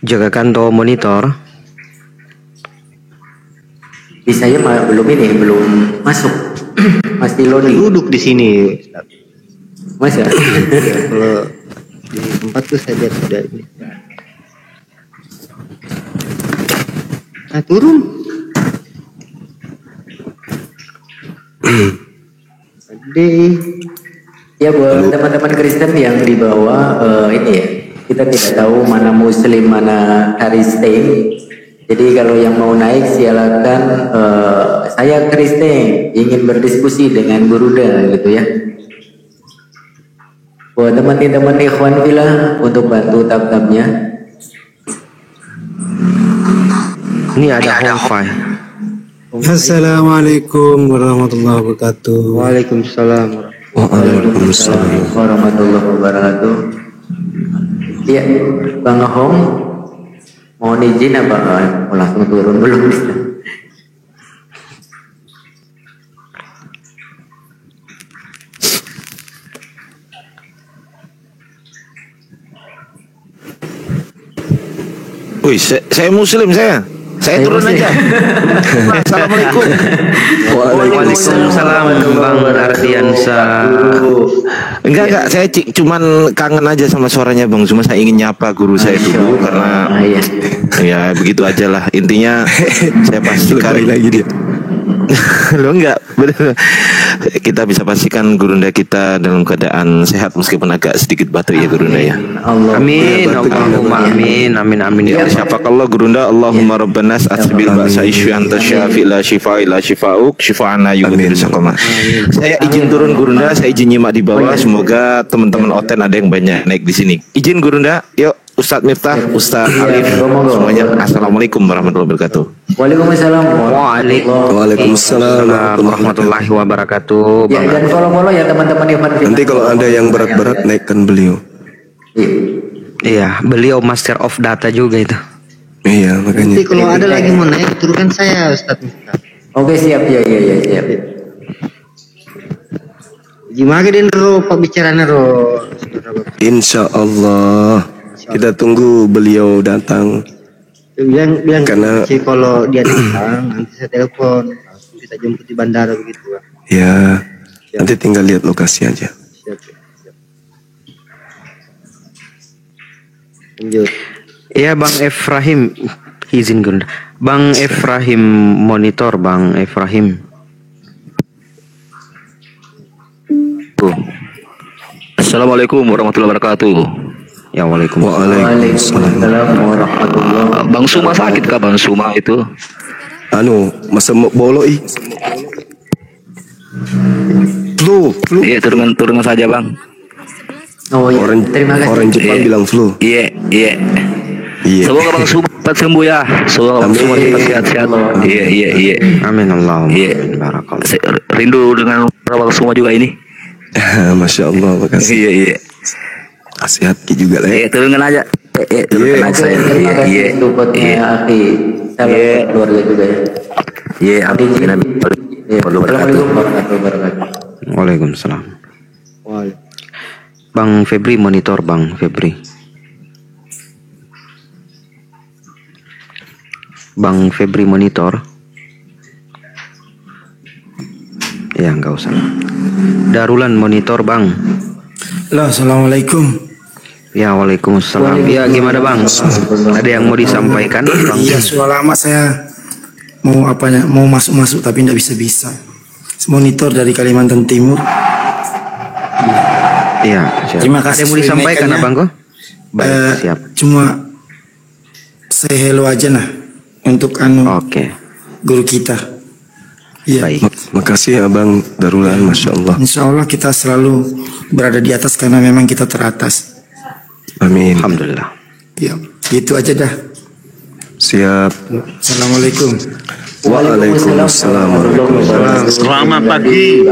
Jaga kantor monitor. Di saya belum masuk. Masih loading. Duduk di sini. Mas ya? Kalau di tempat tuh saya lihat sudah ini. Turun. Ya buat teman-teman Kristen yang di bawah ini ya, kita tidak tahu mana Muslim mana Kristen. Jadi kalau yang mau naik silakan. Saya Kristen ingin berdiskusi dengan Gurunda gitu ya. Buat teman-teman ikhwan fillah untuk bantu tab-tabnya. Ini ada wifi. Assalamualaikum warahmatullahi wabarakatuh. Waalaikumsalam. Warahmatullahi wabarakatuh. Ya, Bang Hong, mohon izin apa mau langsung turun belum bisa? Wih, saya Muslim saya turun aja. Assalamualaikum. Waalaikumsalam Bang Ardiansa. Enggak, saya cuman kangen aja sama suaranya Bang. Cuma saya ingin nyapa guru saya dulu karena ya begitu aja lah. Intinya saya pastikan lagi dia. Lo enggak, betul. Kita bisa pastikan Gurunda kita dalam keadaan sehat meskipun agak sedikit batuk ya Gurunda ya. Amin, Allahumma amin, amin, amin. Ya syafakallah Gurunda, Allahumma rabbanas asbil ba'sa isyu anta syafi la shifa ila shifa'uk shifa'ana yughadiru sakoma. Saya izin turun Gurunda, saya izin nyimak di bawah. Semoga teman-teman Oten ada yang banyak naik di sini. Izin Gurunda, yuk. Ustadz Miftah, Ustadz Alif, semuanya assalamualaikum warahmatullahi wabarakatuh. Waalaikumsalam. Waalaikumsalam warahmatullahi wabarakatuh. Ya, dan follow ya teman-teman Ikhwan Fillah. Nanti kalau ada yang berat-berat naikkan beliau. Iya, beliau master of data juga itu. Iya, makanya. Nanti kalau ada lagi mau naik, turunkan saya Ustaz Miftah. Oke, siap ya, siap. Gimana din ro pak bicaranya ro? Insya Allah kita tunggu beliau datang. Bilang Karena kalau dia datang nanti saya telepon, kita jemput di bandara begitu. ya, nanti tinggal lihat lokasi aja. Siap. Lanjut. Iya Bang Efrahim, izin Gurunda. Bang Efrahim monitor, Bang Efrahim. Assalamualaikum warahmatullahi wabarakatuh. Ya waalaikumsalam. Waalaikumsalam warahmatullahi. Bang Suma sakit kah Bang Suma itu? Masa boloi. Flu. Iya, turun saja Bang. Oh iya, terima kasih. Orang Jepang bilang flu. Iya. Semoga Bang Suma cepat sembuh ya. Semoga Bang Suma cepat sehat-sehat. Iya. Amin Allahumma. Iya. Rindu dengan Bang Suma juga ini. Masya Allah, makasih. Iya. Sehat juga lah. Iya, turunkan aja. Turunkan aja. Terima kasih supportnya Aki. Salam keluarga juga ya. Iya, Assalamualaikum warahmatullahi wabarakatuh. Waalaikumsalam. Bang Febri monitor, Bang Febri. Bang Febri monitor. Ya nggak usah. Darulan monitor Bang. Halo, assalamualaikum. Ya waalaikumsalam. Ya gimana Bang? Ada yang mau disampaikan Bang? Iya, sudah lama saya mau masuk tapi tidak bisa. Monitor dari Kalimantan Timur. Iya, siap. Terima kasih. Ada yang mau disampaikan Abang kok? Baik, siap. Cuma say hello aja nah untuk guru kita. Iya. Baik. Makasih Abang Darulan, Masya Allah. Insya Allah kita selalu berada di atas karena memang kita teratas. Amin. Alhamdulillah. Ya, gitu aja dah. Siap. Assalamualaikum. Waalaikumsalam. Selamat pagi.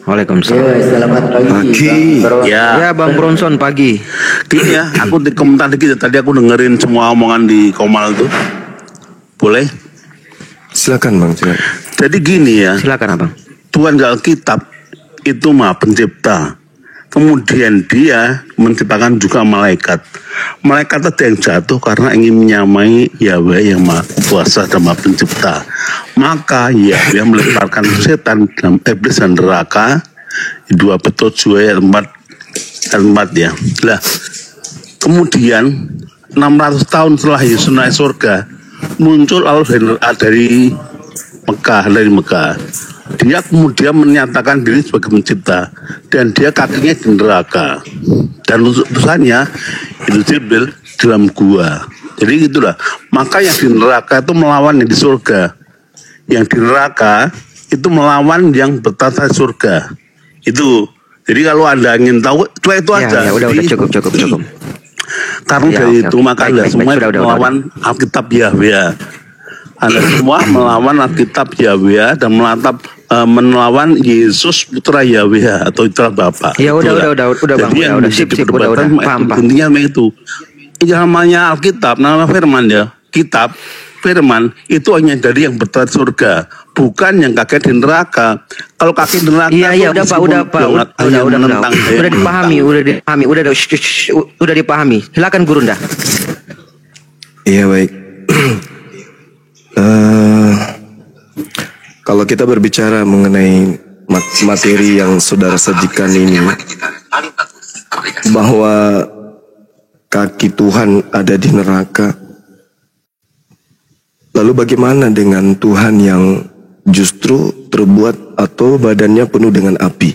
Waalaikumsalam. Selamat pagi. Ya Bang Bronson pagi. Gini ya, aku di komentar dikit. Tadi aku dengerin semua omongan di Komal tuh. Boleh? Silakan Bang. Jadi gini ya. Silakan Abang. Tuhan di Alkitab itu Maha Pencipta. Kemudian dia menciptakan juga malaikat. Malaikat ada yang jatuh karena ingin menyamai Yahweh yang Maha Kuasa dan Maha Pencipta. Maka Yahweh melemparkan setan dalam iblis dan neraka. 2 Petrus 2 ayat 4 ya. Lah, kemudian 600 tahun setelah Yesus naik surga, muncul Allah dari Mekah. Dia kemudian menyatakan diri sebagai pencipta dan dia kakinya di neraka dan utusannya itu Jibril dalam gua. Jadi gitulah. Maka yang di neraka itu melawan yang di surga. Yang di neraka itu melawan yang bertata di surga. Itu. Jadi kalau Anda ingin tahu itu aja. Ya, udah cukup. Karena Ya, dari oke. itu maka Anda semua melawan Alkitab Yahweh. Anda semua melawan Alkitab Yahweh dan melawan Yesus putra Yahweh atau putra Bapa. Ya udah Bang. Jadi yang Sip, udah. paham. Intinya itu. Yang namanya Alkitab, nama firman ya. Kitab, firman itu hanya dari yang berada di surga, bukan yang kakek di neraka. Kalau kakek di neraka, Iya udah Pak, udah dipahami. Silakan Gurunda. Iya baik. Kalau kita berbicara mengenai materi yang saudara sajikan ini, bahwa kaki Tuhan ada di neraka, lalu bagaimana dengan Tuhan yang justru terbuat atau badannya penuh dengan api.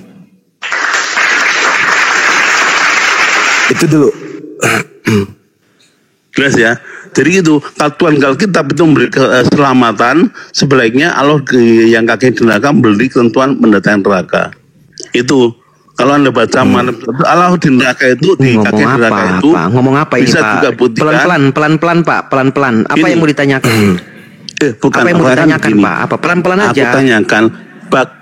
Itu dulu. Jelas ya. Jadi itu Tuhan Alkitab itu memberi keselamatan, sebaliknya Allah yang kaki di neraka memberi ketentuan mendatangi neraka. Itu kalau Anda baca Allah di neraka itu di kaki neraka itu ngomong apa ini bisa Pak? juga buktikan. Pelan-pelan Pak, pelan-pelan. Apa yang mau ditanyakan? Bukan, apa yang mau ditanyakan Pak? Apa pelan-pelan aja? Aku tanyakan,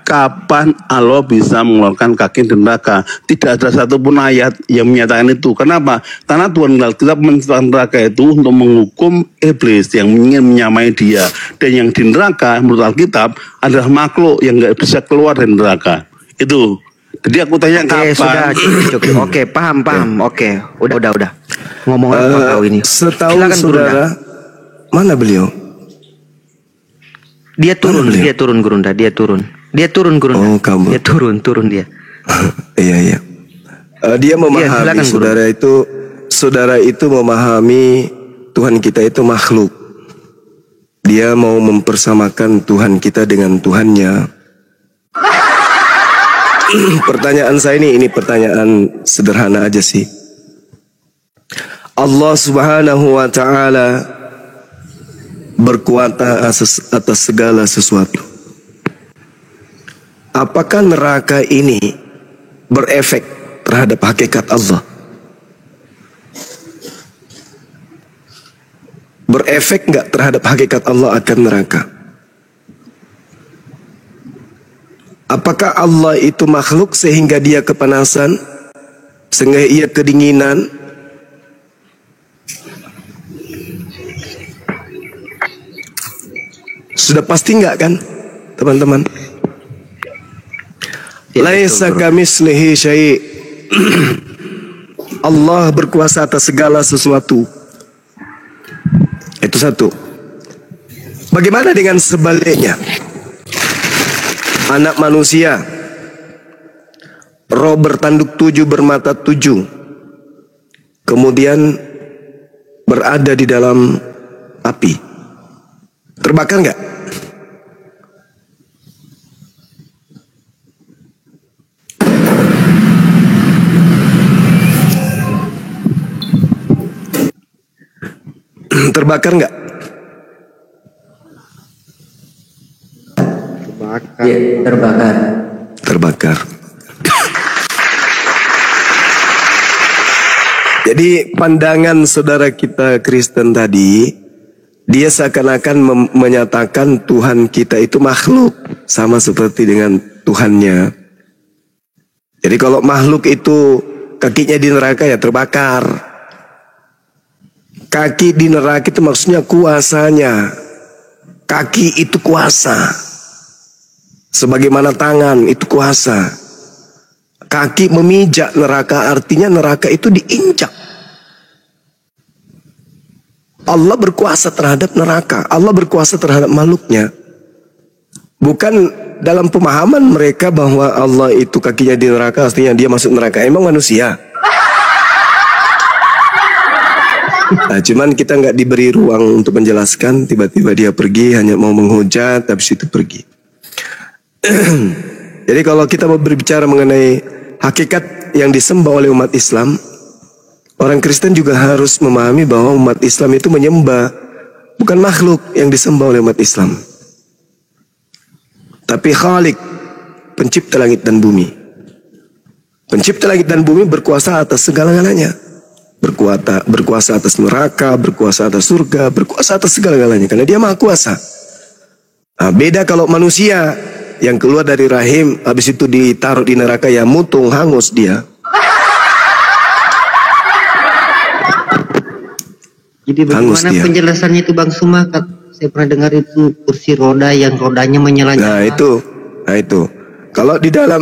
kapan Allah bisa mengeluarkan kaki di neraka? Tidak ada satupun ayat yang menyatakan itu. Kenapa? Karena Tuhan Alkitab menciptakan neraka itu untuk menghukum iblis yang ingin menyamai dia. Dan yang di neraka menurut Alkitab adalah makhluk yang nggak bisa keluar dari neraka. Itu. Jadi aku tanya kapan? Sudah cukup. Oke, paham. Oke, udah. Ngomong apa kau ini? Setahu Silakan, saudara, mana beliau? Dia turun Gurunda. Dia turun Gurunda. Oh, kamu. Dia turun dia. Iya. Dia memahami, silakan, saudara itu memahami Tuhan kita itu makhluk. Dia mau mempersamakan Tuhan kita dengan Tuhannya. Pertanyaan saya ini pertanyaan sederhana aja sih. Allah Subhanahu wa taala berkuasa atas segala sesuatu. Apakah neraka ini berefek terhadap hakikat Allah? Berefek nggak terhadap hakikat Allah akan neraka? Apakah Allah itu makhluk sehingga dia kepanasan, sehingga ia kedinginan? Sudah pasti enggak kan, teman-teman? Laisa kamitslihi syai'. Allah berkuasa atas segala sesuatu. Itu satu. Bagaimana dengan sebaliknya? Anak manusia, roh bertanduk 7 bermata 7, kemudian berada di dalam api. Terbakar nggak? Terbakar nggak? Ya, terbakar. Jadi pandangan saudara kita Kristen tadi, dia seakan-akan menyatakan Tuhan kita itu makhluk, sama seperti dengan Tuhannya. Jadi kalau makhluk itu kakinya di neraka ya terbakar. Kaki di neraka itu maksudnya kuasanya. Kaki itu kuasa. Sebagaimana tangan itu kuasa. Kaki memijak neraka, artinya neraka itu diinjak. Allah berkuasa terhadap neraka. Allah berkuasa terhadap makhluknya. Bukan dalam pemahaman mereka bahwa Allah itu kakinya di neraka, artinya dia masuk neraka. Emang manusia? Nah, cuman kita nggak diberi ruang untuk menjelaskan. Tiba-tiba dia pergi, hanya mau menghujat, habis itu pergi. Jadi kalau kita mau berbicara mengenai hakikat yang disembah oleh umat Islam, orang Kristen juga harus memahami bahwa umat Islam itu menyembah bukan makhluk yang disembah oleh umat Islam, tapi Khalik, pencipta langit dan bumi. Pencipta langit dan bumi berkuasa atas segala-galanya. Berkuasa atas neraka, berkuasa atas surga, berkuasa atas segala-galanya, karena dia maha kuasa. Nah, beda kalau manusia yang keluar dari rahim, habis itu ditaruh di neraka, ya mutung, hangus dia. Jadi bagaimana penjelasannya itu Bang Sumakat? Saya pernah dengar itu kursi roda yang rodanya menyala-nyala. Nah itu. Kalau di dalam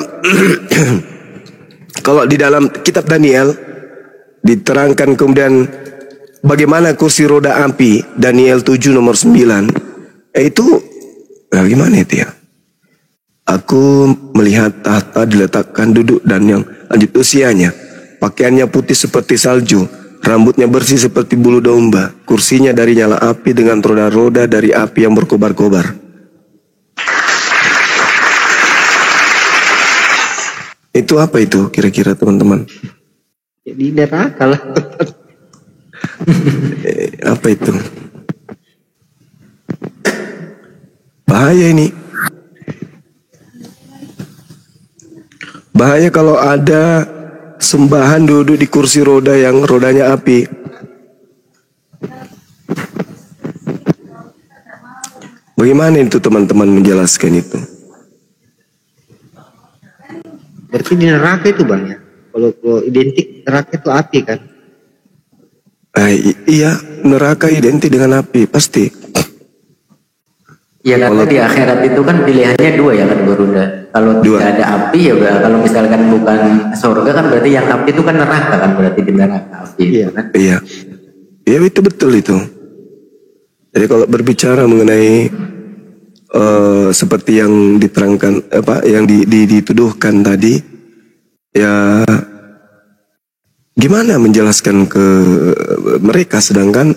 kalau di dalam kitab Daniel diterangkan kemudian bagaimana kursi roda api, Daniel 7 nomor 9. Itu gimana itu ya? Aku melihat tahta diletakkan duduk dan yang lanjut usianya. Pakaiannya putih seperti salju, rambutnya bersih seperti bulu domba. Kursinya dari nyala api dengan roda-roda dari api yang berkobar-kobar. Itu apa itu kira-kira teman-teman? Di neraka lah. Apa itu? Bahaya ini. Bahaya kalau ada sembahan duduk di kursi roda yang rodanya api. Bagaimana itu teman-teman menjelaskan itu? Berarti di neraka itu Bang ya. Kalau identik neraka itu api kan? Iya, neraka identik dengan api, pasti. Ya karena di akhirat itu kan pilihannya dua ya kan Gurunda. Kalau tidak ada api ya kalau misalkan bukan surga kan berarti yang api itu kan neraka kan, berarti di neraka api itu kan. Iya. Ya itu betul itu. Jadi kalau berbicara mengenai seperti yang diterangkan yang dituduhkan tadi, ya gimana menjelaskan ke mereka, sedangkan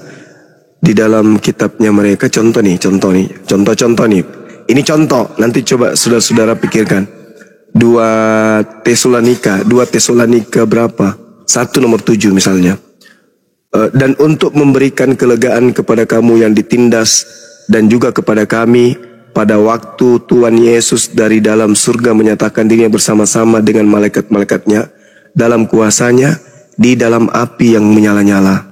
di dalam kitabnya mereka contoh nih. Ini contoh, nanti coba saudara-saudara pikirkan. 2 Tesalonika berapa? 1 nomor 7 misalnya. Dan untuk memberikan kelegaan kepada kamu yang ditindas dan juga kepada kami pada waktu Tuhan Yesus dari dalam surga menyatakan dirinya bersama-sama dengan malaikat-malaikatnya dalam kuasanya di dalam api yang menyala-nyala.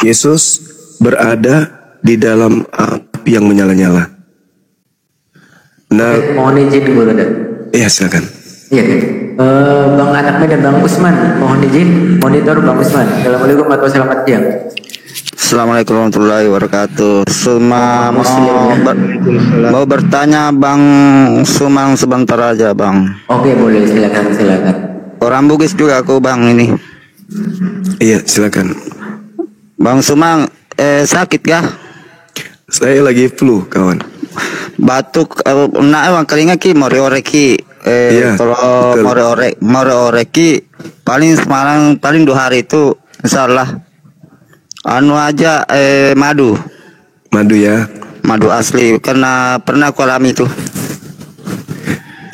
Yesus berada di dalam api yang menyala-nyala. Nah, mohon izin Guru. Iya, silakan. Iya, Bang Anakme dan Bang Usman, mohon izin monitor Bang Usman. Assalamualaikum warahmatullahi selamat siang. Assalamualaikum warahmatullahi wabarakatuh. Mau bertanya Bang Sumang sebentar aja Bang. Oke, boleh, silakan. Orang Bugis juga aku Bang ini. Iya, silakan. Bang Sumang, sakit kah? Saya lagi flu, kawan. Batuk, emang kelinga ki, moreoreki. Kalau moreoreki paling semalam, paling 2 hari itu, insyaallah. Anu aja, madu. Madu ya? Madu asli, karena pernah aku alami itu.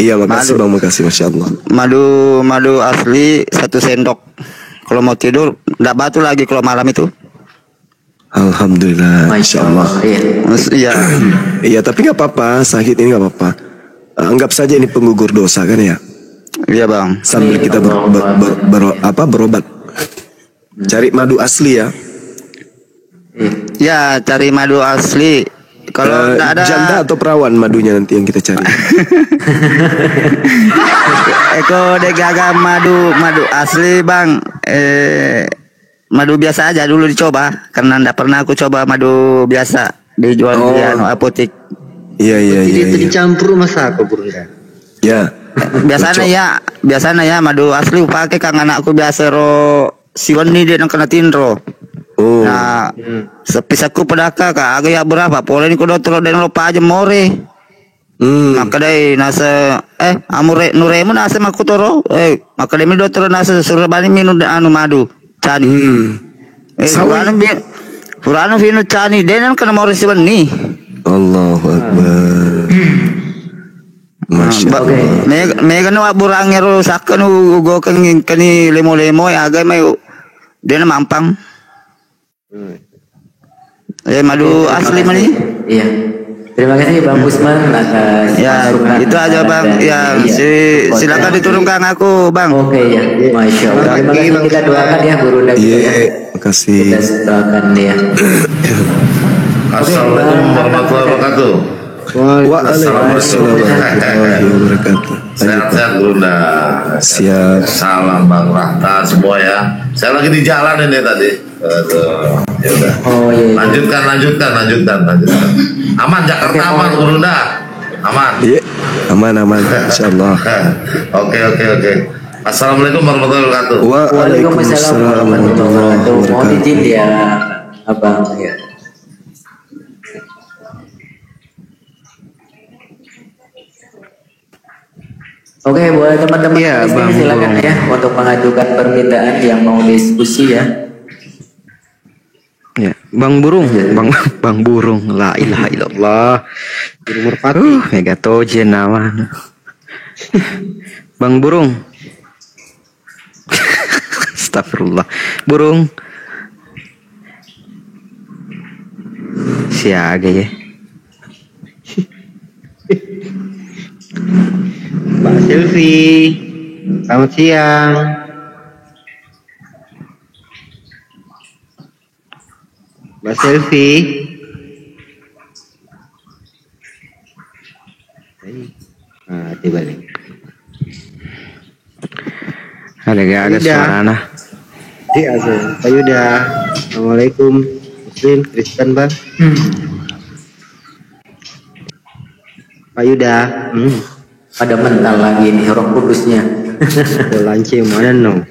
Iya, makasih Bang, makasih, Masya Allah. Madu asli 1 sendok. Kalau mau tidur, enggak batu lagi kalau malam itu. Alhamdulillah, Masya Allah. Iya. Iya, tapi nggak apa-apa, sakit ini nggak apa-apa. Anggap saja ini penggugur dosa kan ya? Iya Bang. Sambil kita berobat. Cari madu asli ya. Ya, cari madu asli. Kalau tidak ada janda atau perawan madunya nanti yang kita cari. Eko degaga madu asli Bang. Madu biasa aja dulu dicoba karena enggak pernah aku coba madu biasa dijual di apotek. Iya. Itu dicampur masa aku Bunda. Ya. Biasanya ya madu asli pakai kang anakku biasa ro siwan ni dia nang kena tinro. Oh. Nah, sepisaku pedaka kak agak ya berapa? Pola ni kudo telo den lupa aja more. Maka dai nasa amure nuremu nasa makutoro. Maka dai mi do telo nasa surbani minu anu madu. Cani. Furano vino cani denan kana mau resiban ni. Allahu Akbar. Masya Allah. Mega no burangero sakkan ugo kani lemo-lemo agak may dena mampang. Madu asli mani. Iya. Terima kasih Bang Usman atas masukan. Itu aja Bang. Ya, silakan diturunkan aku Bang. Oke ya. Masya Allah. Terima kasih, kita doakan ya Guru Nda. Makasih. Kita doakan dia. Assalamualaikum warahmatullahi wabarakatuh. Waalaikumsalam warahmatullahi wabarakatuh. Sehat-sehat Guru Nda. Siap. Salam Bang Rahta semua ya. Saya lagi di jalan ini tadi. Ya udah. Lanjutkan. Aman Jakarta aman Guru Nda. Aman. Iya. Aman insyaallah. Oke. Assalamualaikum warahmatullahi wabarakatuh. Waalaikumsalam warahmatullahi wabarakatuh. Mohon izin ya Abang ya. Oke, buat teman-teman di sini silakan ya untuk mengajukan permintaan yang mau diskusi ya. Ya. Bang Burung, Bang Burung, la ilaha illallah. Burung merpati. Megatogen nama. Bang Burung. Astagfirullah. Burung. Siaga ya. Mbak Silvi, selamat siang. Mbak Silvi. Nah, coba nih. Ada suara nah. Iya, Pak Yuda. Assalamualaikum. Muslim, Kristen, Bang. Pak Yuda. Pada mental lagi nih Roh Kudusnya. Lance mana no?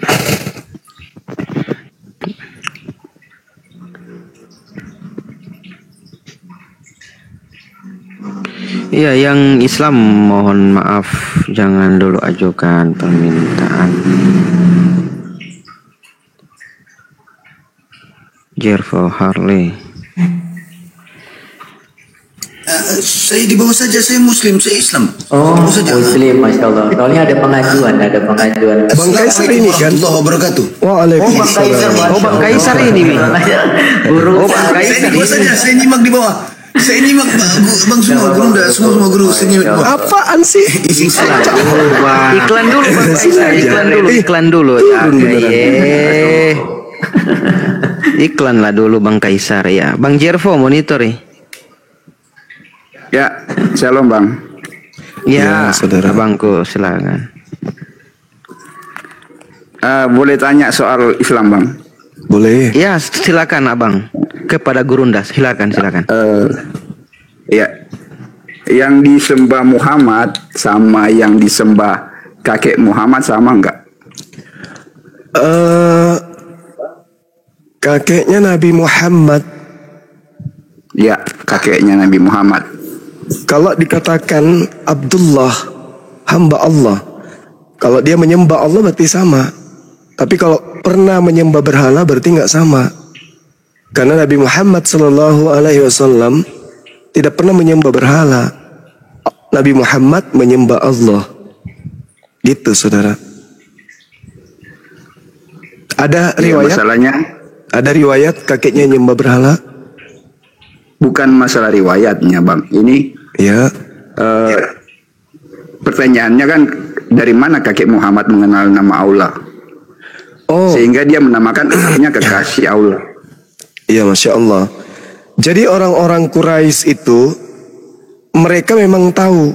Iya, yang Islam mohon maaf, jangan dulu ajukan permintaan. Jervo Harley. Saya di bawah saja, saya Muslim, saya Islam. Oh, Muslim, Masya Allah. Soalnya ada pengajuan. Bang Kaisar ini kan? Waalaikumsalam. Oh, Bang Kaisar ini. Guru. Oh, Bang Kaisar. Saya di bawah saja, saya nyimak di bawah. Saya nyimak Bang semua guru, semua guru saya nyimak di bawah. Apaan sih? Iklan dulu, Bang Kaisar. Iklan dulu. Iklan lah dulu Bang Kaisar ya. Bang Jervo monitor ya. Ya, shalom Bang. Ya, saudara Bangku, silakan. Boleh tanya soal Islam Bang? Boleh. Ya, silakan Abang. Kepada Gurunda, silakan. Ya, yang disembah Muhammad sama yang disembah kakek Muhammad sama enggak? Kakeknya Nabi Muhammad. Ya, kakeknya Nabi Muhammad. Kalau dikatakan Abdullah, hamba Allah, kalau dia menyembah Allah berarti sama. Tapi kalau pernah menyembah berhala berarti nggak sama. Karena Nabi Muhammad SAW tidak pernah menyembah berhala. Nabi Muhammad menyembah Allah. Gitu, saudara. Ada riwayat? Masalahnya? Ada riwayat kakeknya menyembah berhala? Bukan masalah riwayatnya Bang. Ini pertanyaannya kan dari mana kakek Muhammad mengenal nama Allah? Sehingga dia menamakan anaknya kekasih Allah. Iya, Masya Allah. Jadi orang-orang Quraisy itu mereka memang tahu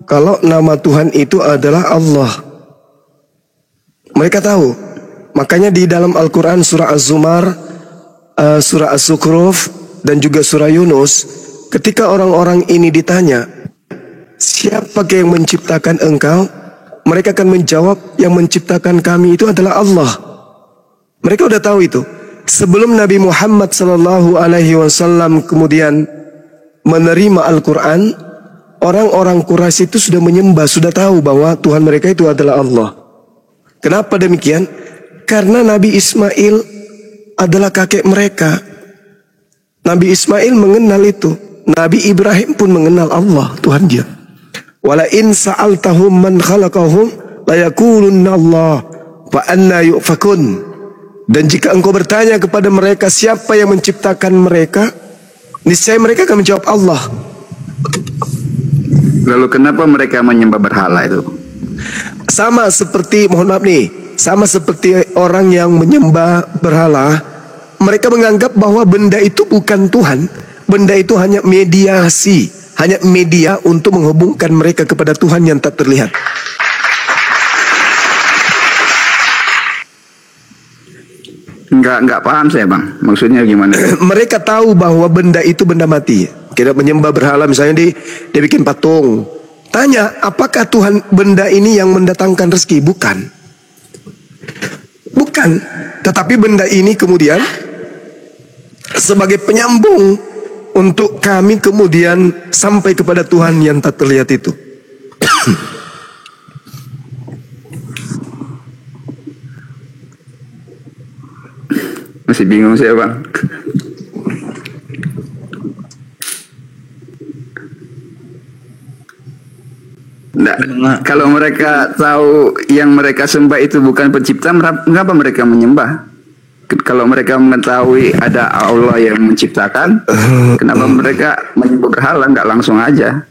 kalau nama Tuhan itu adalah Allah. Mereka tahu. Makanya di dalam Al-Quran surah Az-Zumar, surah As-Sukhruf, dan juga surah Yunus, ketika orang-orang ini ditanya, siapa yang menciptakan engkau? Mereka akan menjawab, yang menciptakan kami itu adalah Allah. Mereka udah tahu itu. Sebelum Nabi Muhammad SAW kemudian menerima Al-Quran, orang-orang Quraisy itu sudah menyembah, sudah tahu bahwa Tuhan mereka itu adalah Allah. Kenapa demikian? Karena Nabi Ismail adalah kakek mereka. Nabi Ismail mengenal itu. Nabi Ibrahim pun mengenal Allah, Tuhan dia. Wala in sa'altahum man khalaqahum layakulunna Allah fa anna yufakun. Dan jika engkau bertanya kepada mereka siapa yang menciptakan mereka, niscaya mereka akan menjawab Allah. Lalu kenapa mereka menyembah berhala itu? Sama seperti, mohon maaf nih, sama seperti orang yang menyembah berhala. Mereka menganggap bahwa benda itu bukan Tuhan. Benda itu hanya mediasi, hanya media untuk menghubungkan mereka kepada Tuhan yang tak terlihat. Enggak paham saya Bang. Maksudnya gimana? Mereka tahu bahwa benda itu benda mati. Kita menyembah berhala, misalnya dia bikin patung. Tanya, apakah Tuhan benda ini yang mendatangkan rezeki? Bukan. Bukan. Tetapi benda ini kemudian sebagai penyambung untuk kami kemudian sampai kepada Tuhan yang tak terlihat itu. Masih bingung saya Bang. Kalau mereka tahu yang mereka sembah itu bukan pencipta, mengapa mereka menyembah? Kalau mereka mengetahui ada Allah yang menciptakan, kenapa mereka menyembah berhala? Nggak langsung aja.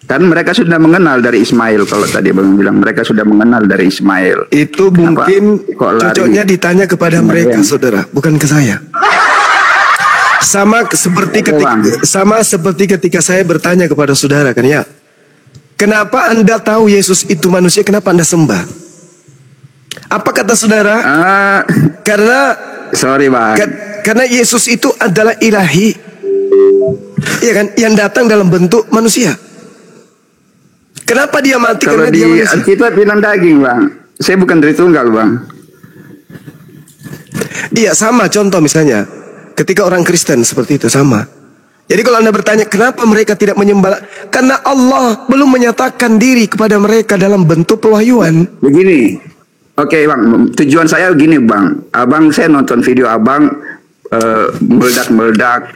Kan mereka sudah mengenal dari Ismail. Kalau tadi Bang bilang mereka sudah mengenal dari Ismail. Itu mungkin cocoknya ditanya kepada mereka, saudara, bukan ke saya. Sama seperti ketika saya bertanya kepada saudara kan ya, kenapa Anda tahu Yesus itu manusia? Kenapa Anda sembah? Apa kata saudara? Karena Bang. Karena Yesus itu adalah ilahi, ya kan, yang datang dalam bentuk manusia. Kenapa dia mati? Kalau karena dia manusia. Kita bilang daging, Bang. Saya bukan Tritunggal, Bang. Iya, sama contoh misalnya ketika orang Kristen seperti itu sama. Jadi kalau Anda bertanya kenapa mereka tidak menyembah, karena Allah belum menyatakan diri kepada mereka dalam bentuk pewahyuan. Begini, oke Bang, tujuan saya begini Bang. Abang, saya nonton video Abang meledak-meledak,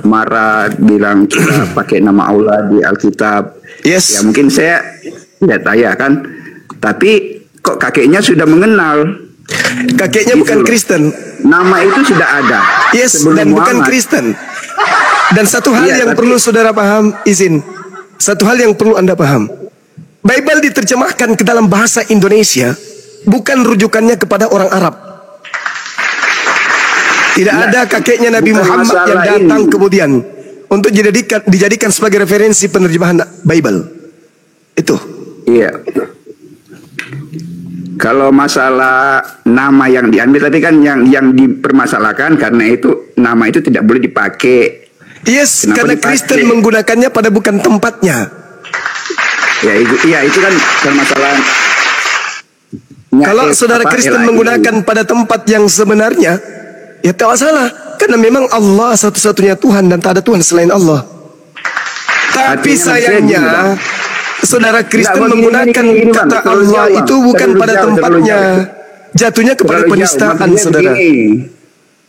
marah, bilang kita pakai nama Allah di Alkitab. Yes. Ya mungkin saya tidak tanya kan, tapi kok kakeknya sudah mengenal. Kakeknya gitu bukan loh. Kristen. Nama itu sudah ada. Yes, sebelum dan bukan Muhammad. Kristen. Dan satu hal yang perlu saudara paham, satu hal yang perlu Anda paham. Bible diterjemahkan ke dalam bahasa Indonesia, bukan rujukannya kepada orang Arab. Tidak ada kakeknya Nabi Muhammad yang datang kemudian untuk dijadikan sebagai referensi penerjemahan Bible. Itu. Iya. Kalau masalah nama yang diambil tadi kan yang dipermasalahkan karena itu nama itu tidak boleh dipakai. Yes, Kenapa karena dipakai? Kristen menggunakannya pada bukan tempatnya. Ya itu kan permasalahan. Kalau saudara Kristen menggunakan pada tempat yang sebenarnya, ya tak masalah. Karena memang Allah satu-satunya Tuhan dan tak ada Tuhan selain Allah. Tapi sayangnya, saudara Kristen menggunakan kata Allah itu bukan pada tempatnya. Jatuhnya kepada penistaan, saudara.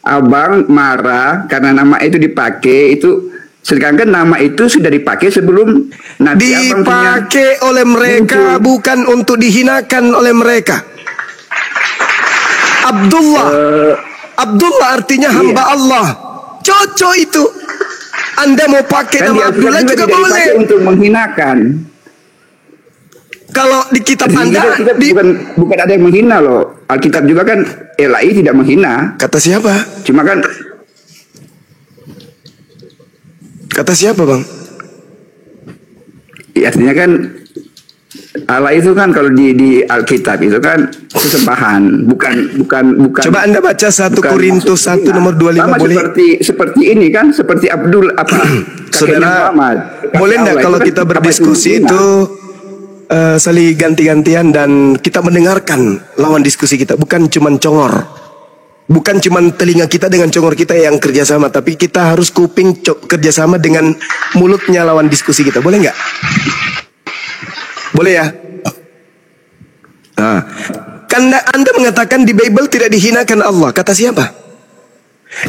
Abang marah karena nama itu dipakai itu, sedangkan nama itu sudah dipakai sebelum Nabi dipakai oleh mereka bukan untuk dihinakan oleh mereka. Abdullah artinya hamba Allah. Cocok itu. Anda mau pakai nama Abdullah juga boleh. Untuk menghinakan. Kalau di kitab Anda bukan ada yang menghina loh. Alkitab juga kan LAI tidak menghina. Kata siapa? Cuma kan kata siapa, Bang? Ya, artinya kan Allah itu kan kalau di Alkitab itu kan sesembahan, bukan. Coba Anda baca 1 Korintus 1 nomor 25 sama boleh? Seperti ini kan, seperti Abdul Saudara, boleh enggak kalau kita berdiskusi itu saling ganti-gantian dan kita mendengarkan lawan diskusi kita, bukan cuman congor. Bukan cuman telinga kita dengan congor kita yang kerjasama, tapi kita harus kuping kerjasama dengan mulutnya lawan diskusi kita. Boleh nggak? Boleh ya? Nah, karena Anda mengatakan di Bible tidak dihinakan Allah. Kata siapa?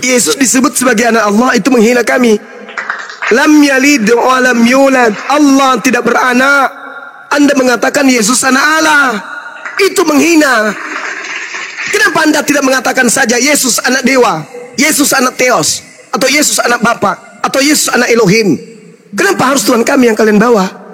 Yesus disebut sebagai anak Allah, itu menghina kami. Lam yalid wa lam yulad. Allah tidak beranak. Anda mengatakan Yesus anak Allah, itu menghina. Kenapa Anda tidak mengatakan saja Yesus anak dewa, Yesus anak Theos, atau Yesus anak Bapa, atau Yesus anak Elohim? Kenapa harus Tuhan kami yang kalian bawa?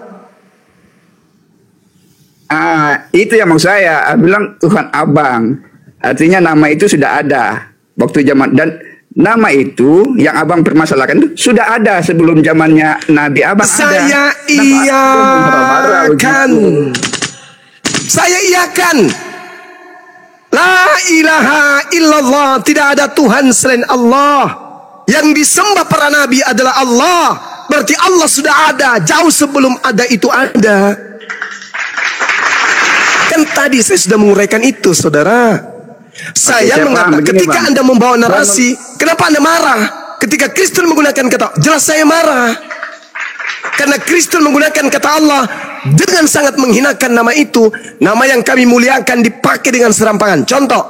Itu yang mau saya bilang, Tuhan Abang. Artinya nama itu sudah ada waktu zaman, dan nama itu yang Abang permasalahkan itu sudah ada sebelum zamannya Nabi Abang. Saya iakan. La ilaha illallah, tidak ada Tuhan selain Allah. Yang disembah para nabi adalah Allah. Berarti Allah sudah ada jauh sebelum ada itu ada. Kan tadi saya sudah menguraikan itu, saudara. Saya mengatakan ketika Anda membawa narasi, kenapa Anda marah? Ketika Kristen menggunakan kata, jelas saya marah. Karena Kristen menggunakan kata Allah dengan sangat menghinakan nama itu. Nama yang kami muliakan dipakai dengan serampangan. Contoh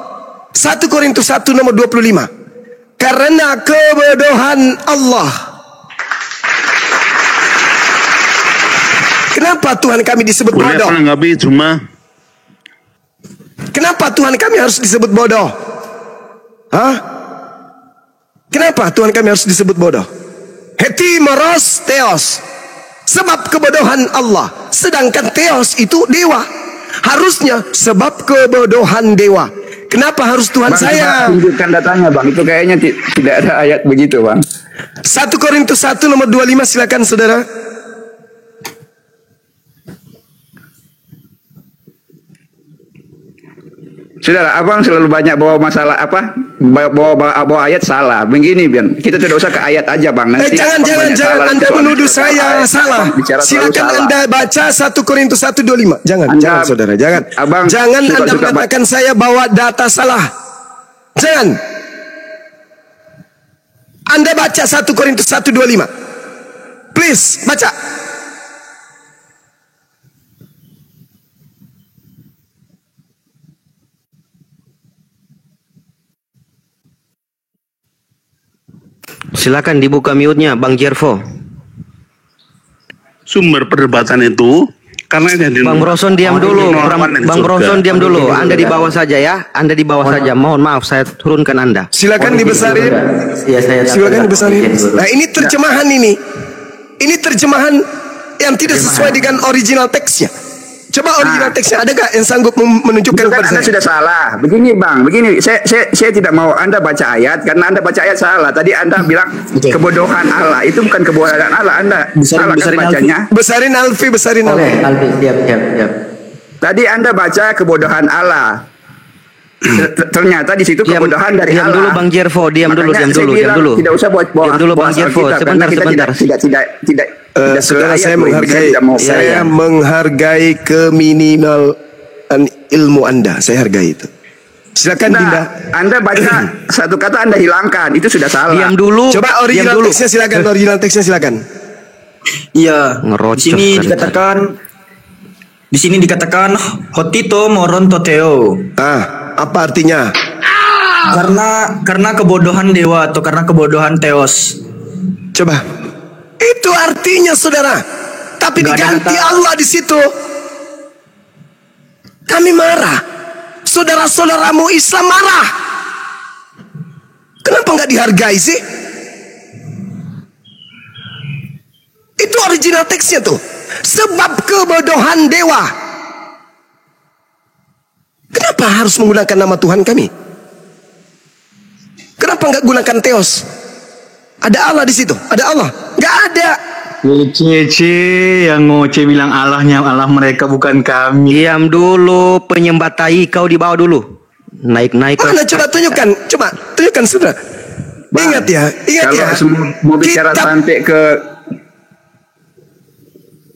1 Korintus 1 nomor 25. Karena kebodohan Allah. Kenapa Tuhan kami disebut Boleh bodoh? apa nanggapi cuma Kenapa Tuhan kami harus disebut bodoh? Hah? Kenapa Tuhan kami harus disebut bodoh? Heti moros teos. Sebab kebodohan Allah. Sedangkan teos itu dewa. Harusnya sebab kebodohan dewa. Kenapa harus Tuhan Bang, saya? coba tunjukkan datanya bang. Itu kayaknya tidak ada ayat begitu bang. 1 Korintus 1 nomor 25 silakan saudara. Saudara, abang selalu banyak bawa masalah apa? Bawa ayat salah. Begini, Bian. Kita tidak usah ke ayat aja, bang. Nanti Jangan Anda menuduh saya salah. Silakan Anda baca 1 Korintus 1:25. Jangan saudara, jangan. Jangan Anda mengatakan saya bawa data salah. Jangan. Anda baca 1 Korintus 1:25. Please, baca. Silakan dibuka mute-nya Bang Jervo. sumber perdebatan itu karena yang Bang Broson diam dulu. Bang Broson diam dulu. Anda di bawah saja ya. Anda di bawah saja. Mohon maaf saya turunkan Anda. Silakan dibesarin. Silakan dibesarin. Nah, ini terjemahan ini. Ini terjemahan yang tidak sesuai dengan original teksnya. Coba original teksnya ada gak yang sanggup menunjukkan kepada Anda saya? sudah salah. Begini bang, begini. Saya tidak mau Anda baca ayat karena Anda baca ayat salah. Tadi Anda bilang kebodohan Allah itu bukan kebodohan Allah. Anda salah kan bacanya. Besarin Alfi. Alfi, siap. Tadi Anda baca kebodohan Allah. Ternyata di situ kebodohan dari diam Allah. Dulu Bang Jervo, diam dulu. Tidak usah buat diam dulu Bang Jervo. Sebentar. Tidak. Saudara, saya menghargai keminimalan ilmu Anda. Saya hargai itu. Silakan Dinda. Anda baca satu kata Anda hilangkan, itu sudah salah. Diam dulu. Coba original teksnya silakan. Original teksnya silakan. Iya. Di sini dikatakan hotito moron toteo. Apa artinya? Karena kebodohan dewa atau karena kebodohan teos. Coba. Itu artinya saudara. Tapi diganti Allah di situ. Kami marah. Saudara-saudaramu Islam marah. Kenapa nggak dihargai sih? Itu original teksnya tuh. Sebab kebodohan dewa. Kenapa harus menggunakan nama Tuhan kami? Kenapa nggak gunakan Theos? Ada Allah di situ. Ada Allah. Nggak ada. Yang ngoceh bilang Allahnya Allah mereka bukan kami. Diam dulu, penyembah tai kau di bawah dulu. Naik. Mana coba tunjukkan saudara. Ingat ya. Mau bicara sampai ke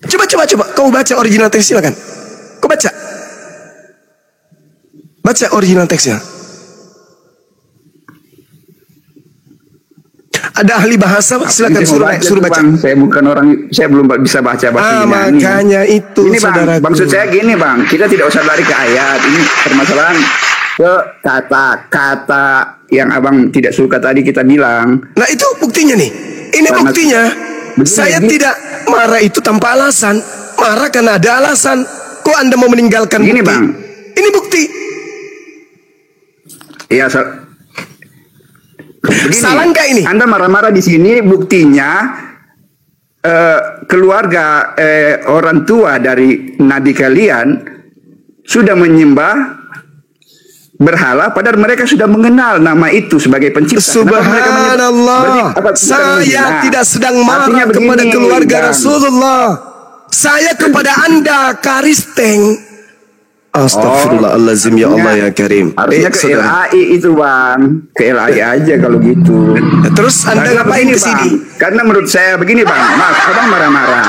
Coba. Kau baca original teks silakan. Kau baca. Baca original teksnya. Ada ahli bahasa, silakan suruh baca. Saya bukan orang, saya belum bisa baca bahasa makanya itu ini bang, maksud saya gini bang, kita tidak usah lari ke ayat. Ini permasalahan ke kata-kata yang abang tidak suka tadi kita bilang. Nah itu buktinya nih. Ini buktinya. Saya tidak marah itu tanpa alasan. Marah karena ada alasan. Kok Anda mau meninggalkan bukti? Ini bang. Ini bukti. Iya, salah nggak ini? Anda marah-marah di sini buktinya keluarga orang tua dari nabi kalian sudah menyembah berhala padahal mereka sudah mengenal nama itu sebagai pencipta. Subhanallah. Saya tidak sedang marah kepada keluarga Rasulullah. Saya kepada Anda Karisteng. Astagfirullahaladzim, ya Allah ya Karim. Harusnya ke LAI itu bang. Ke LAI aja kalau gitu. Terus Anda ngapain ke sini? Karena menurut saya begini bang, abang marah-marah.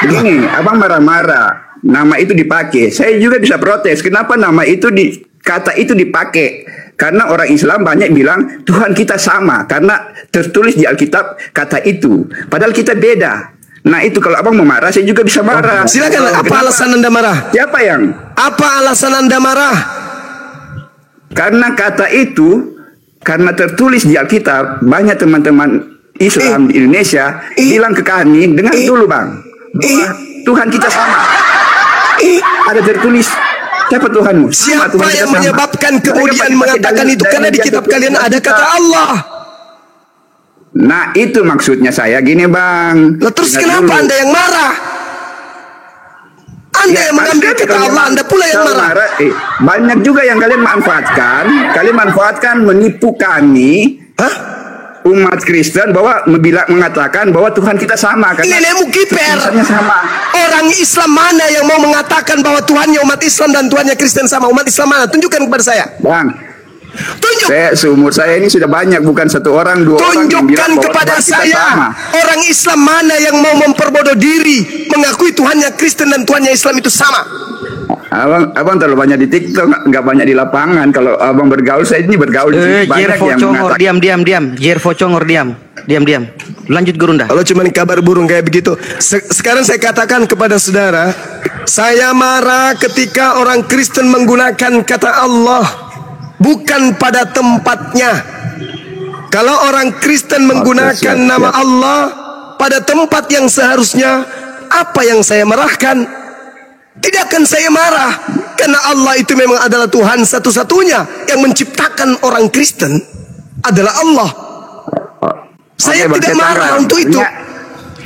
Begini, abang marah-marah. Nama itu dipakai. Saya juga bisa protes. Kenapa nama itu kata itu dipakai? Karena orang Islam banyak bilang Tuhan kita sama. Karena tertulis di Alkitab kata itu. Padahal kita beda. Nah itu kalau abang mau marah, saya juga bisa marah. Silakan. Apa alasan Anda marah? Siapa yang? Apa alasan Anda marah? Karena kata itu, karena tertulis di Alkitab, banyak teman-teman Islam di Indonesia bilang ke kami, dengar dulu bang, bahwa Tuhan kita sama. Ada tertulis, siapa Tuhanmu? Sama, Siapa Tuhan kita yang sama. menyebabkan Mereka kemudian pakai mengatakan dalil- itu? Karena di dalil kitab dia kalian Tuhan ada kita. kata Allah. Nah itu maksudnya saya gini bang. Lah terus Ingat kenapa dulu. Anda yang marah? Anda yang mengambil Anda kata kalau Allah, Anda pula yang kalau marah. Banyak juga yang kalian manfaatkan menipu kami. Umat Kristen bahwa mengatakan bahwa Tuhan kita sama kan? Nenekmu kiper. Sama. Orang Islam mana yang mau mengatakan bahwa Tuhannya umat Islam dan Tuhannya Kristen sama? Umat Islam mana? Tunjukkan kepada saya. Bang, seumur saya ini sudah banyak, bukan satu orang, dua orang yang bilang Tunjukkan bahwa kepada Tuhan kita saya sama. orang Islam mana yang mau memperbodoh diri mengakui Tuhannya Kristen dan Tuhannya Islam itu sama. Abang terlalu banyak di TikTok, nggak banyak di lapangan. Kalau abang bergaul, saya ini bergaul di sini. Banyak Jervo yang Congor, mengatakan diam. Jervo Congor, diam. Lanjut Gurunda. Kalau cuma kabar burung kayak begitu. Sekarang saya katakan kepada saudara, saya marah ketika orang Kristen menggunakan kata Allah bukan pada tempatnya. Kalau orang Kristen menggunakan nama Allah pada tempat yang seharusnya, apa yang saya marahkan? Tidak akan saya marah, karena Allah itu memang adalah Tuhan satu-satunya. Yang menciptakan orang Kristen adalah Allah. Saya tidak marah untuk itu.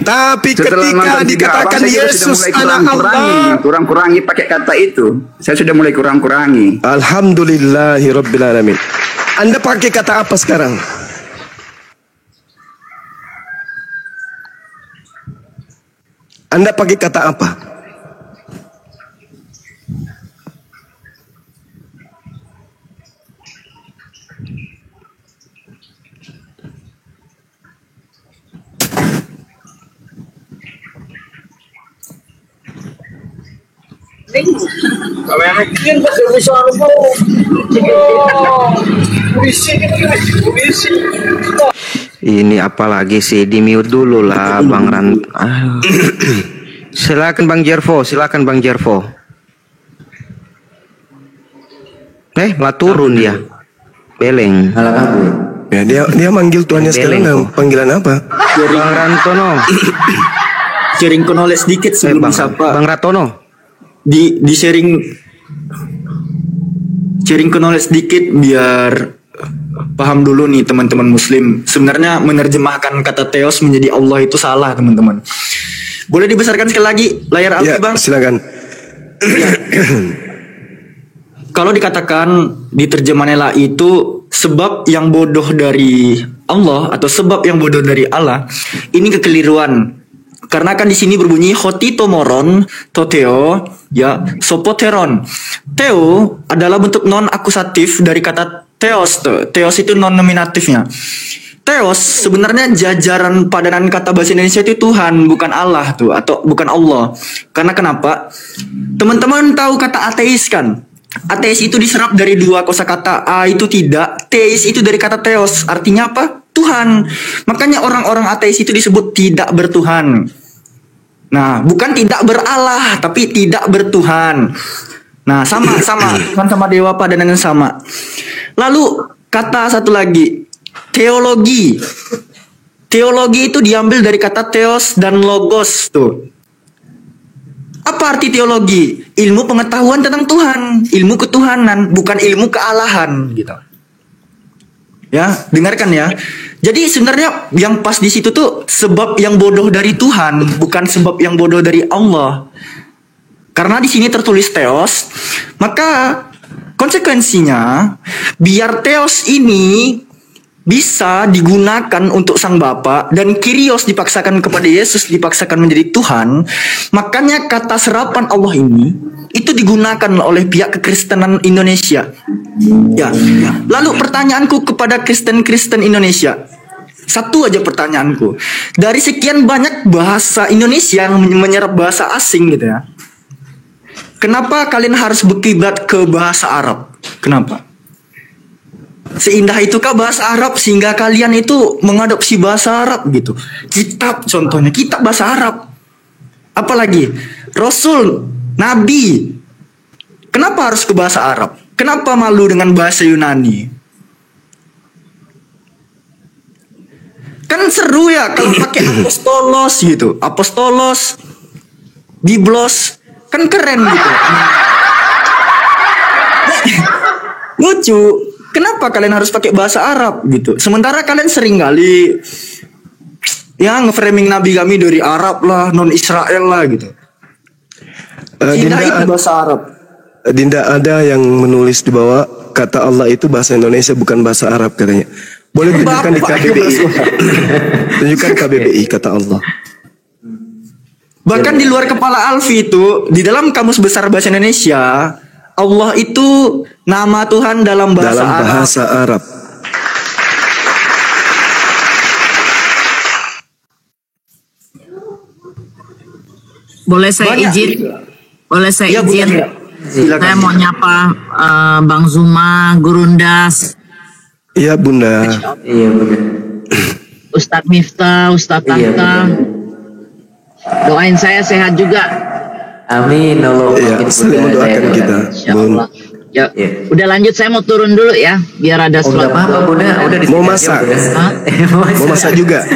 Tapi ketika dikatakan Yesus anak Allah, kurang-kurangi pakai kata itu. Saya sudah mulai kurang-kurangi. Alhamdulillahirabbil alamin. Anda pakai kata apa sekarang? Anda pakai kata apa? Ini apalagi sih, di mute dulu lah Bang Ran. Silakan Bang Jervo. Lah turun dia. Beleng. Ya, dia manggil tuannya sekarang dengan panggilan apa? Bang Rantono. Sharing knowledge sedikit sebelum disapa. Bang Ratono. Di sharing knowledge sedikit biar paham dulu nih teman-teman muslim. Sebenarnya menerjemahkan kata theos menjadi Allah itu salah, teman-teman. Boleh dibesarkan sekali lagi layar Alfi, Bang? Silakan. Kalau dikatakan di terjemahannya lah itu sebab yang bodoh dari Allah atau sebab yang bodoh dari Allah, ini kekeliruan. Karena kan di sini berbunyi hotitomoron toteo ya sopoteron. Theo adalah bentuk non akusatif dari kata theos. Theos itu non nominatifnya. Theos sebenarnya jajaran padanan kata bahasa Indonesia itu Tuhan, bukan Allah tuh, atau bukan Allah. Karena kenapa? Teman-teman tahu kata ateis kan? Ateis itu diserap dari dua kosakata. A itu tidak, teis itu dari kata theos. Artinya apa? Tuhan. Makanya orang-orang ateis itu disebut tidak bertuhan. Nah, bukan tidak beralah, tapi tidak bertuhan. Nah, sama Tuhan sama dewa padanan yang sama. Lalu kata satu lagi, teologi. Teologi itu diambil dari kata theos dan logos tuh. Apa arti teologi? Ilmu pengetahuan tentang Tuhan, ilmu ketuhanan, bukan ilmu kealahan gitu. Ya, dengarkan ya. Jadi sebenarnya yang pas di situ tuh sebab yang bodoh dari Tuhan, bukan sebab yang bodoh dari Allah. Karena di sini tertulis theos, maka konsekuensinya biar theos ini bisa digunakan untuk sang Bapa dan Kyrios dipaksakan kepada Yesus, dipaksakan menjadi Tuhan, makanya kata serapan Allah ini itu digunakan oleh pihak kekristenan Indonesia. Ya. Lalu pertanyaanku kepada Kristen-Kristen Indonesia, satu aja pertanyaanku. Dari sekian banyak bahasa Indonesia yang menyerap bahasa asing gitu ya, kenapa kalian harus berkiblat ke bahasa Arab? Kenapa? Seindah itukah bahasa Arab sehingga kalian itu mengadopsi bahasa Arab gitu? Kitab contohnya, kitab bahasa Arab. Apalagi Rasul, Nabi. Kenapa harus ke bahasa Arab? Kenapa malu dengan bahasa Yunani? Kan seru ya kalau pakai apostolos gitu. Apostolos. biblos, kan keren gitu. Lucu. Kenapa kalian harus pakai bahasa Arab gitu? Sementara kalian sering kali ya nge-framing nabi kami dari Arab lah, non Israel lah gitu. Tidak itu bahasa Arab. Dinda, ada yang menulis di bawah kata Allah itu bahasa Indonesia bukan bahasa Arab katanya. Boleh tunjukkan di KBBI. Tunjukkan KBBI kata Allah. Bahkan di luar kepala Alfi itu, di dalam kamus besar bahasa Indonesia, Allah itu nama Tuhan dalam bahasa Arab. Boleh saya izin? Boleh saya izin? Saya mau nyapa Bang Zuma, Gurundas. Iya Bunda. Iya Bunda. Ustadz Miftah, Ustadz Tanta. Doain saya sehat juga. Amin. Allah saling mendoakan kita. Insyaallah. Ya, udah lanjut, saya mau turun dulu ya, biar ada slot. Apa Bunda? Udah mau masak. Mau masak juga.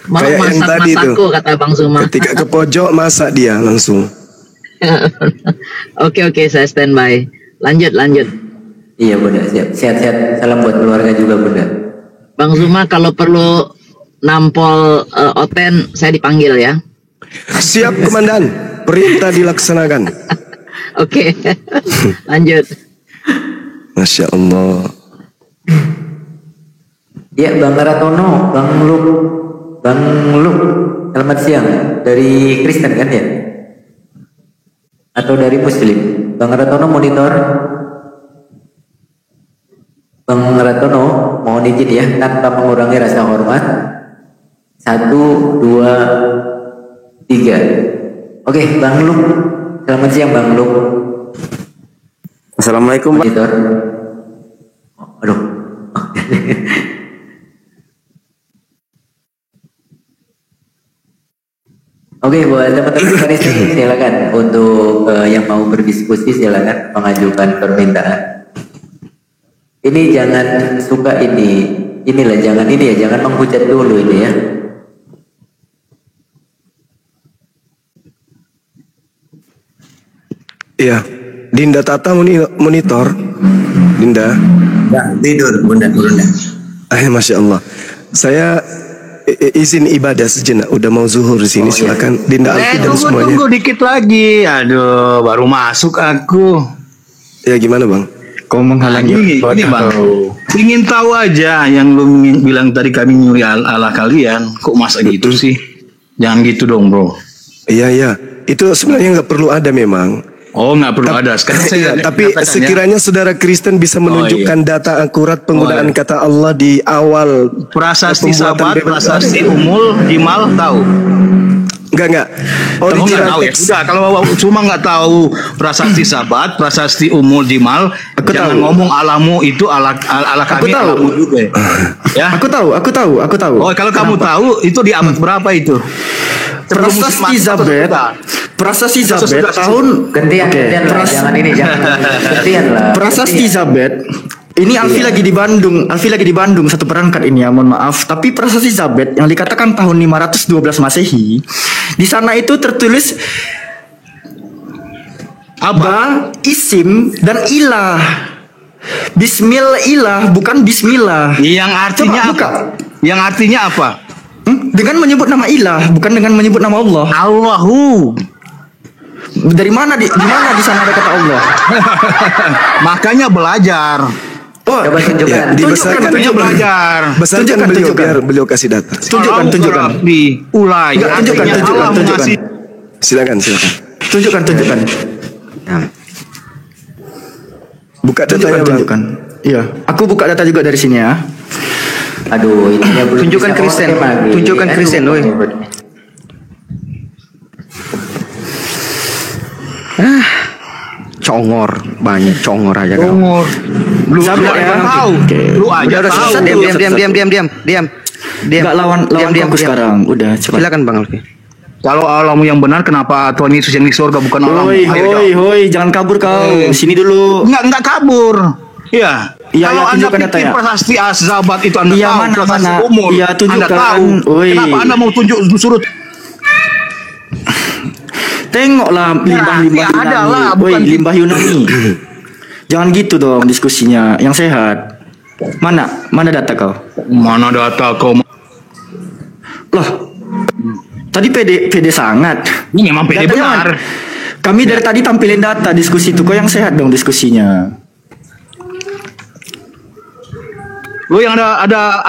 Mau kayak yang tadi masakku, tuh, kata Bang Zuma. ketika ke pojok masak dia langsung. Oke, saya standby. Lanjut. Iya Bunda, siap. Sehat-sehat. Salam buat keluarga juga Bunda. Bang Zuma, kalau perlu nampol Oten, saya dipanggil ya. Siap Komandan, perintah dilaksanakan. Oke. Lanjut. Masya Allah. Ya Bang Ratono, Bang Luk, selamat siang. Dari Kristen kan ya? Atau dari Muslim? Bang Ratono monitor. Bang Ratono, mohon izin ya, tanpa mengurangi rasa hormat. 1, 2, 3. Oke, Bang Luk, selamat siang Bang Luk. Assalamualaikum Pak. Monitor. Aduh. Oke, buat teman-teman Kristen silakan untuk yang mau berdiskusi silakan mengajukan permintaan. Ini jangan suka inilah jangan ini ya, jangan menghujat dulu ini ya. Iya, Dinda Tata monitor. Dinda. Ya, tidur Bunda. Masya Allah. Saya izin ibadah sejenak. Udah mau zuhur di sini. Silakan Dinda Alfi dan semuanya. Tunggu dikit lagi. Aduh, baru masuk aku. Ya gimana Bang? Kau menghalangi ini Bang. Ingin tahu aja yang lu bilang tadi kami nyuri Allah kalian. Kok masa gitu sih? Jangan gitu dong bro. Iya. Itu sebenarnya nggak perlu ada memang. Oh, nggak perlu ada. Sekarang saya tapi sekiranya saudara Kristen bisa menunjukkan data akurat penggunaan kata Allah di awal prasasti sabat, prasasti umul, jimal, tahu? Enggak. Oh, nggak tahu ya. Sudah, kalau cuma nggak tahu prasasti sabat, prasasti umul, jimal, jangan ngomong alamu itu ala kami alamu juga. Ya. Aku tahu. Oh, kalau kamu tahu itu di abad berapa itu? Prasasti Zabet tahun gantian lah, jangan gantian lah. Prasasti Zabet ini Alfi lagi di Bandung satu perangkat ini ya, mohon maaf. Tapi Prasasti Zabet yang dikatakan tahun 512 Masehi, di sana itu tertulis Aba, Isim dan Ilah. Bismillah bukan Bismillah. Yang artinya apa? Yang artinya apa? Dengan menyebut nama Ilah, bukan dengan menyebut nama Allah. Allahu. Dari mana di mana di sana ada kata Allah? Makanya belajar. Oh, coba tunjukkan. Dibesarkan belajar. Besarkan beliau biar beliau kasih data. Tunjukkan. Di ulai. Tunjukkan. Silakan. Tunjukkan. Buka datanya tunjukkan. Iya, aku buka data juga dari sini ya. Aduh, ininya belum. Tunjukkan Kristen, woi. Congor, banyak congor aja kau. Lu tahu. Lu aja tahu. Diam. Enggak lawan aku sekarang. Udah, cepat. Silakan Bang Alfi. Kalau Allahmu yang benar, kenapa Tuhan Yesus yang di surga bukan Allah? Hoi, jangan kabur kau. Sini dulu. Enggak kabur. Ya. Kalau Anda pikir prasasti Zabat itu Anda tahu, prasasti umur Anda tahu. Kenapa Anda mau tunjuk surut? Tengoklah limbah-limbah ya ada Yunani. lah, Woi, bukan limbah Yunani. Jangan gitu dong diskusinya, yang sehat. Mana data kau? Mana data kau? Loh, tadi pede sangat. Ini memang pede Datanya benar. Kami dari tadi tampilin data diskusi itu, kau yang sehat dong diskusinya. Lo yang ada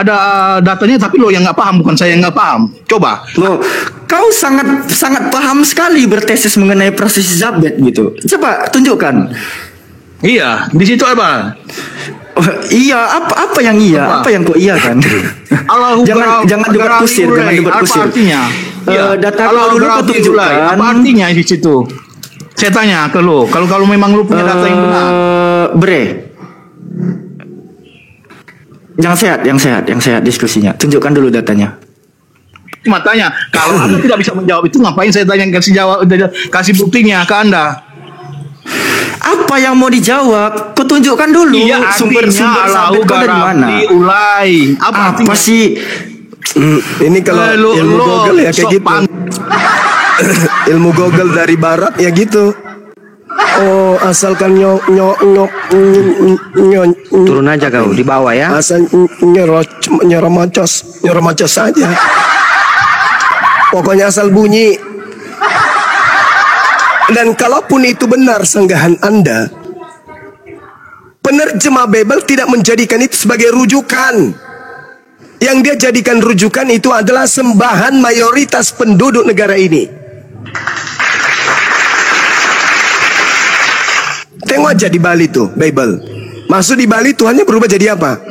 datanya, tapi lo yang nggak paham, bukan saya yang nggak paham. Coba. Lo, kau sangat paham sekali bertesis mengenai proses Zabet gitu. Coba tunjukkan. Iya, di situ apa? Oh, iya, apa yang iya? Apa yang kau iya kan? jangan debat kusir, jangan debat kusir. Apa artinya? Data kau dulu kau tunjukkan. Apa artinya di situ? Saya tanya ke lo, kalau memang lo punya data yang benar. Bre. Yang sehat diskusinya. Tunjukkan dulu datanya. Matanya, kalau Anda tidak bisa menjawab itu, ngapain saya tanya kasih buktinya ke Anda? Apa yang mau dijawab? Kau tunjukkan dulu sumber sabit kau dari mana. Diulai. Apa sih? Ini kalau ilmu Google ya kayak gitu. Ilmu Google dari barat ya gitu. Oh, asalkan nyok turun aja kau di bawah ya. Asal nyeromocos saja. Pokoknya asal bunyi. Dan kalaupun itu benar sanggahan Anda, penerjemah Bible tidak menjadikan itu sebagai rujukan. Yang dia jadikan rujukan itu adalah sembahan mayoritas penduduk negara ini. Tengok aja di Bali tuh Bible. Masuk di Bali Tuhannya berubah jadi apa?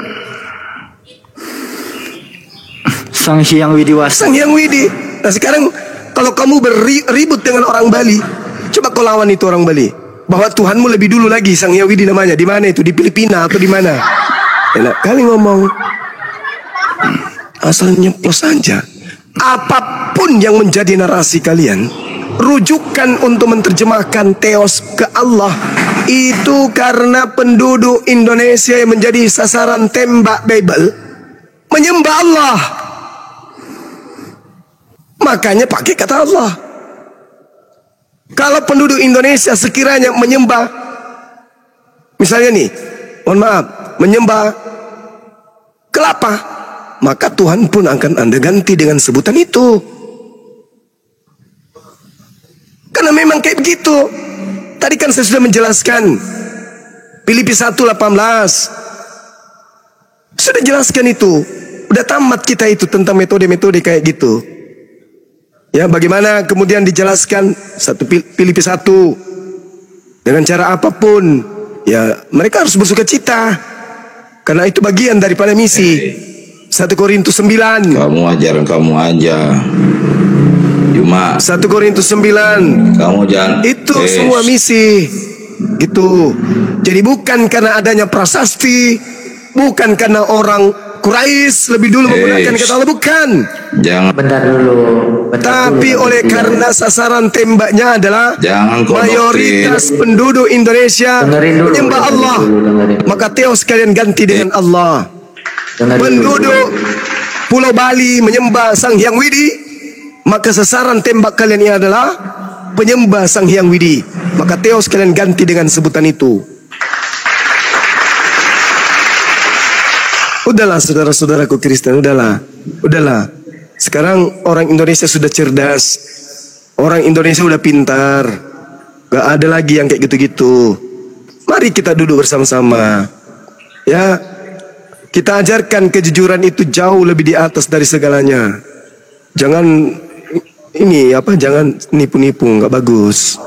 Sang Hyang Widiwasa. Sang Hyang Widi. Nah sekarang kalau kamu berribut dengan orang Bali, coba kau lawan itu orang Bali. Bahwa Tuhanmu lebih dulu lagi, Sang Hyang Widi namanya. Di mana itu? Di Filipina atau di mana? Enak kali ngomong. Asal nyeplos saja. Apapun yang menjadi narasi kalian, rujukan untuk menerjemahkan teos ke Allah itu karena penduduk Indonesia yang menjadi sasaran tembak Bible menyembah Allah. Makanya pakai kata Allah. Kalau penduduk Indonesia sekiranya menyembah, misalnya nih, mohon maaf, menyembah kelapa, maka Tuhan pun akan Anda ganti dengan sebutan itu. Karena memang kayak begitu. Tadi kan saya sudah menjelaskan Filipi 1:18. Sudah jelaskan itu. Udah tamat kita itu tentang metode-metode kayak gitu. Ya, bagaimana kemudian dijelaskan Filipi 1 dengan cara apapun, ya mereka harus bersuka cita. Karena itu bagian daripada misi. 1 Korintus 9. Kamu aja. Cuma 1 Korintus 9. Kamu jangan. Itu semua misi. Gitu. Jadi bukan karena adanya prasasti, bukan karena orang Quraisy lebih dulu menggunakan kata Allah, bukan. Jangan. Bentar dulu. Tapi oleh karena sasaran tembaknya adalah mayoritas penduduk Indonesia menyembah Allah, maka teos kalian ganti dengan Allah. Penduduk Pulau Bali menyembah Sang Hyang Widi, maka sasaran tembak kalian ini adalah penyembah Sang Hyang Widi, maka teos kalian ganti dengan sebutan itu. Udahlah saudara-saudaraku Kristen, udahlah. Sekarang orang Indonesia sudah cerdas, orang Indonesia sudah pintar, gak ada lagi yang kayak gitu-gitu. Mari kita duduk bersama-sama, ya. Kita ajarkan kejujuran itu jauh lebih di atas dari segalanya. Jangan jangan nipu-nipu, gak bagus.